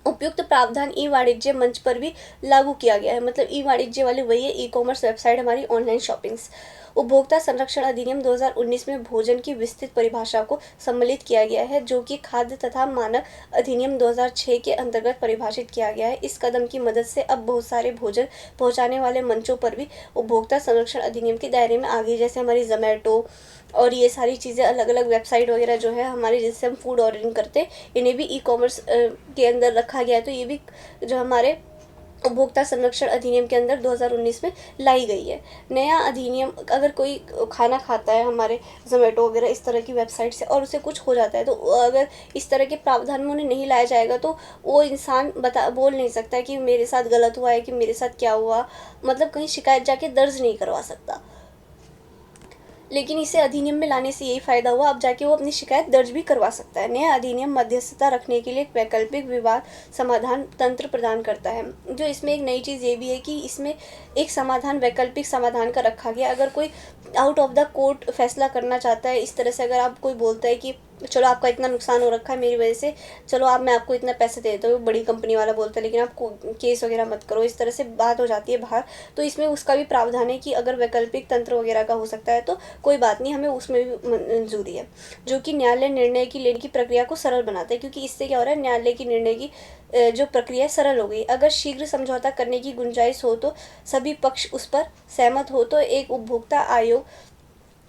Speaker 1: उपयुक्त प्रावधान ई वाणिज्य मंच पर भी लागू किया गया है। मतलब ई वाणिज्य वाले वही है, ई कॉमर्स वेबसाइट, हमारी ऑनलाइन शॉपिंग्स। उपभोक्ता संरक्षण अधिनियम 2019 में भोजन की विस्तृत परिभाषा को सम्मिलित किया गया है, जो कि खाद्य तथा मानक अधिनियम 2006 के अंतर्गत परिभाषित किया गया है। इस कदम की मदद से अब बहुत सारे भोजन पहुंचाने वाले मंचों पर भी उपभोक्ता संरक्षण अधिनियम के दायरे में आ गई, जैसे हमारी जोमैटो और ये सारी चीज़ें, अलग अलग वेबसाइट वगैरह जो है हमारे, जिससे हम फूड ऑर्डरिंग करते हैं, इन्हें भी ई कॉमर्स के अंदर रखा गया है। तो ये भी जो हमारे उपभोक्ता संरक्षण अधिनियम के अंदर 2019 में लाई गई है। नया अधिनियम, अगर कोई खाना खाता है हमारे जोमेटो वगैरह इस तरह की वेबसाइट से और उसे कुछ हो जाता है, तो अगर इस तरह के प्रावधान में उन्हें नहीं लाया जाएगा, तो वो इंसान बोल नहीं सकता कि मेरे साथ गलत हुआ है, कि मेरे साथ क्या हुआ, मतलब कहीं शिकायत जाके दर्ज नहीं करवा सकता। लेकिन इसे अधिनियम में लाने से यही फ़ायदा हुआ, अब जाके वो अपनी शिकायत दर्ज भी करवा सकता है। नया अधिनियम मध्यस्थता रखने के लिए एक वैकल्पिक विवाद समाधान तंत्र प्रदान करता है। जो इसमें एक नई चीज़ ये भी है कि इसमें एक समाधान, वैकल्पिक समाधान का रखा गया। अगर कोई आउट ऑफ द कोर्ट फैसला करना चाहता है, इस तरह से अगर आप कोई बोलता है कि चलो आपका इतना नुकसान हो रखा है मेरी वजह से, चलो आप मैं आपको इतना पैसे दे देता हूँ, बड़ी कंपनी वाला बोलता है, लेकिन आप केस वगैरह मत करो, इस तरह से बात हो जाती है बाहर। तो इसमें उसका भी प्रावधान है कि अगर वैकल्पिक तंत्र वगैरह का हो सकता है तो कोई बात नहीं, हमें उसमें भी मंजूरी है, जो कि न्यायालय निर्णय की लेने की प्रक्रिया को सरल बनाता है। क्योंकि इससे क्या हो रहा है, न्यायालय की निर्णय की जो प्रक्रिया सरल हो गई। अगर शीघ्र समझौता करने की गुंजाइश हो, तो सभी पक्ष उस पर सहमत हो, तो एक उपभोक्ता आयोग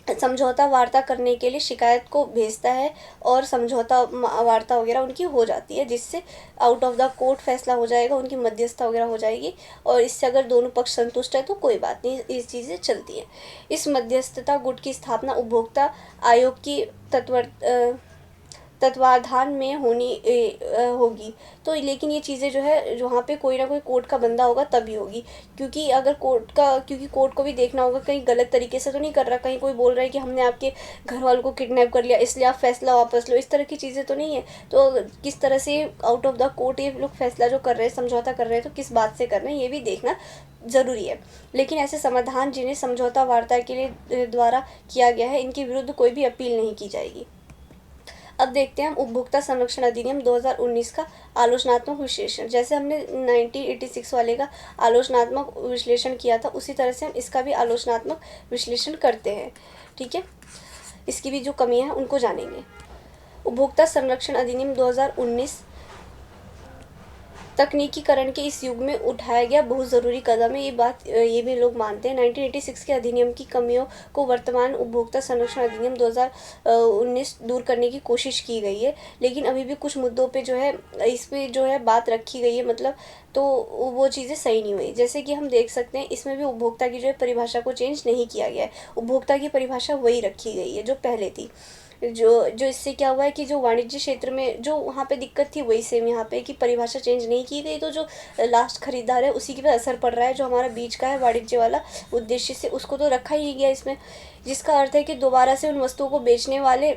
Speaker 1: समझौता वार्ता करने के लिए शिकायत को भेजता है, और समझौता वार्ता वगैरह उनकी हो जाती है, जिससे आउट ऑफ द कोर्ट फैसला हो जाएगा, उनकी मध्यस्थता वगैरह हो जाएगी। और इससे अगर दोनों पक्ष संतुष्ट है तो कोई बात नहीं, ये चीज़ें चलती हैं। इस मध्यस्थता गुट की स्थापना उपभोक्ता आयोग की तत्वाधान में होगी। तो लेकिन ये चीज़ें जो है, वहाँ पे कोई ना कोई कोर्ट का बंदा होगा तभी होगी। क्योंकि कोर्ट को भी देखना होगा कहीं गलत तरीके से तो नहीं कर रहा, कहीं कोई बोल रहा है कि हमने आपके घर वालों को किडनैप कर लिया इसलिए आप फैसला वापस लो, इस तरह की चीज़ें तो नहीं है। तो किस तरह से आउट ऑफ द कोर्ट ये लोग फैसला जो कर रहे हैं, समझौता कर रहे हैं, तो किस बात से कर रहे हैं, ये भी देखना ज़रूरी है। लेकिन ऐसे समाधान जिन्हें समझौता वार्ता के लिए द्वारा किया गया है, इनके विरुद्ध कोई भी अपील नहीं की जाएगी। अब देखते हैं हम उपभोक्ता संरक्षण अधिनियम 2019 का आलोचनात्मक विश्लेषण। जैसे हमने 1986 वाले का आलोचनात्मक विश्लेषण किया था, उसी तरह से हम इसका भी आलोचनात्मक विश्लेषण करते हैं। ठीक है, इसकी भी जो कमियां हैं उनको जानेंगे। उपभोक्ता संरक्षण अधिनियम 2019 तकनीकीकरण के इस युग में उठाया गया बहुत ज़रूरी कदम है। ये भी लोग मानते हैं। 1986 के अधिनियम की कमियों को वर्तमान उपभोक्ता संरक्षण अधिनियम 2019 दूर करने की कोशिश की गई है, लेकिन अभी भी कुछ मुद्दों पे जो है, इस पे जो है बात रखी गई है, मतलब तो वो चीज़ें सही नहीं हुई। जैसे कि हम देख सकते हैं, इसमें भी उपभोक्ता की जो है परिभाषा को चेंज नहीं किया गया है, उपभोक्ता की परिभाषा वही रखी गई है जो पहले थी। जो जो इससे क्या हुआ है कि जो वाणिज्य क्षेत्र में जो वहाँ पे दिक्कत थी वही सेम यहाँ पे कि परिभाषा चेंज नहीं की गई, तो जो लास्ट खरीदार है उसी के पे असर पड़ रहा है। जो हमारा बीच का है वाणिज्य वाला उद्देश्य से, उसको तो रखा ही नहीं गया इसमें, जिसका अर्थ है कि दोबारा से उन वस्तुओं को बेचने वाले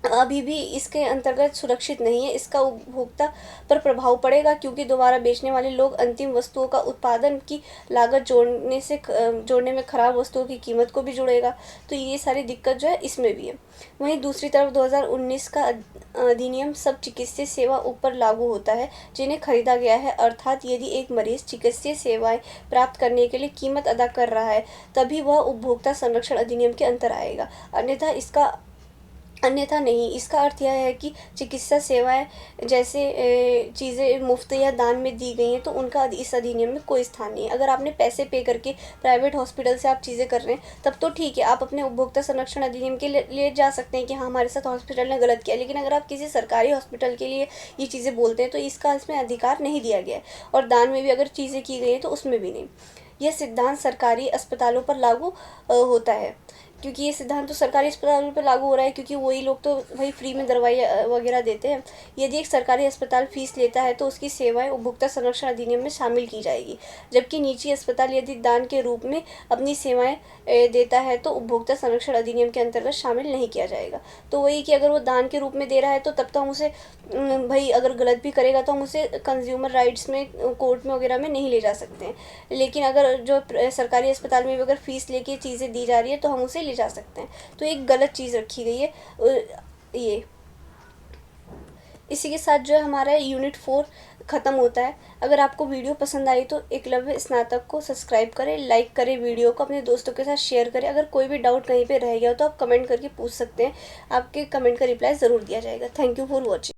Speaker 1: अभी भी इसके अंतर्गत सुरक्षित नहीं है। इसका उपभोक्ता पर प्रभाव पड़ेगा, क्योंकि दोबारा बेचने वाले लोग अंतिम वस्तुओं का उत्पादन की लागत जोड़ने में खराब वस्तुओं की कीमत को भी जोड़ेगा। तो ये सारी दिक्कत जो है इसमें भी है। वहीं दूसरी तरफ 2019 का अधिनियम सब चिकित्सीय सेवा ऊपर लागू होता है जिन्हें खरीदा गया है, अर्थात यदि एक मरीज चिकित्सीय सेवाएं प्राप्त करने के लिए कीमत अदा कर रहा है तभी वह उपभोक्ता संरक्षण अधिनियम के अंतर आएगा, अन्यथा नहीं। इसका अर्थ यह है कि चिकित्सा सेवाएं जैसे चीज़ें मुफ्त या दान में दी गई हैं तो उनका इस अधिनियम में कोई स्थान नहीं है। अगर आपने पैसे पे करके प्राइवेट हॉस्पिटल से आप चीज़ें कर रहे हैं तब तो ठीक है, आप अपने उपभोक्ता संरक्षण अधिनियम के लिए जा सकते हैं कि हाँ हमारे साथ हॉस्पिटल ने गलत किया। लेकिन अगर आप किसी सरकारी हॉस्पिटल के लिए ये चीज़ें बोलते हैं तो इसका इसमें अधिकार नहीं दिया गया है। और दान में भी अगर चीज़ें की गई हैं तो उसमें भी नहीं। यह सिद्धांत सरकारी अस्पतालों पर लागू होता है, क्योंकि ये सिद्धांत तो सरकारी अस्पतालों पर लागू हो रहा है, क्योंकि वही लोग तो वही फ्री में दवाई वगैरह देते हैं। यदि एक सरकारी अस्पताल फीस लेता है तो उसकी सेवाएं उपभोक्ता संरक्षण अधिनियम में शामिल की जाएगी, जबकि निजी अस्पताल यदि दान के रूप में अपनी सेवाएं देता है तो उपभोक्ता संरक्षण अधिनियम के अंतर्गत शामिल नहीं किया जाएगा। तो वही कि अगर वो दान के रूप में दे रहा है तो तब तो हम उसे भाई अगर गलत भी करेगा तो हम उसे कंज्यूमर राइट्स में कोर्ट में वगैरह में नहीं ले जा सकते हैं। लेकिन अगर जो सरकारी अस्पताल में भी अगर फीस लेके चीज़ें दी जा रही है तो हम उसे ले जा सकते हैं। तो एक गलत चीज़ रखी गई है ये। इसी के साथ जो है हमारा यूनिट 4 ख़त्म होता है। अगर आपको वीडियो पसंद आई तो एकलव्य स्नातक को सब्सक्राइब करें, लाइक करें, वीडियो को अपने दोस्तों के साथ शेयर करें। अगर कोई भी डाउट कहीं पे रह गया हो तो आप कमेंट करके पूछ सकते हैं, आपके कमेंट का रिप्लाई ज़रूर दिया जाएगा। Thank you for watching.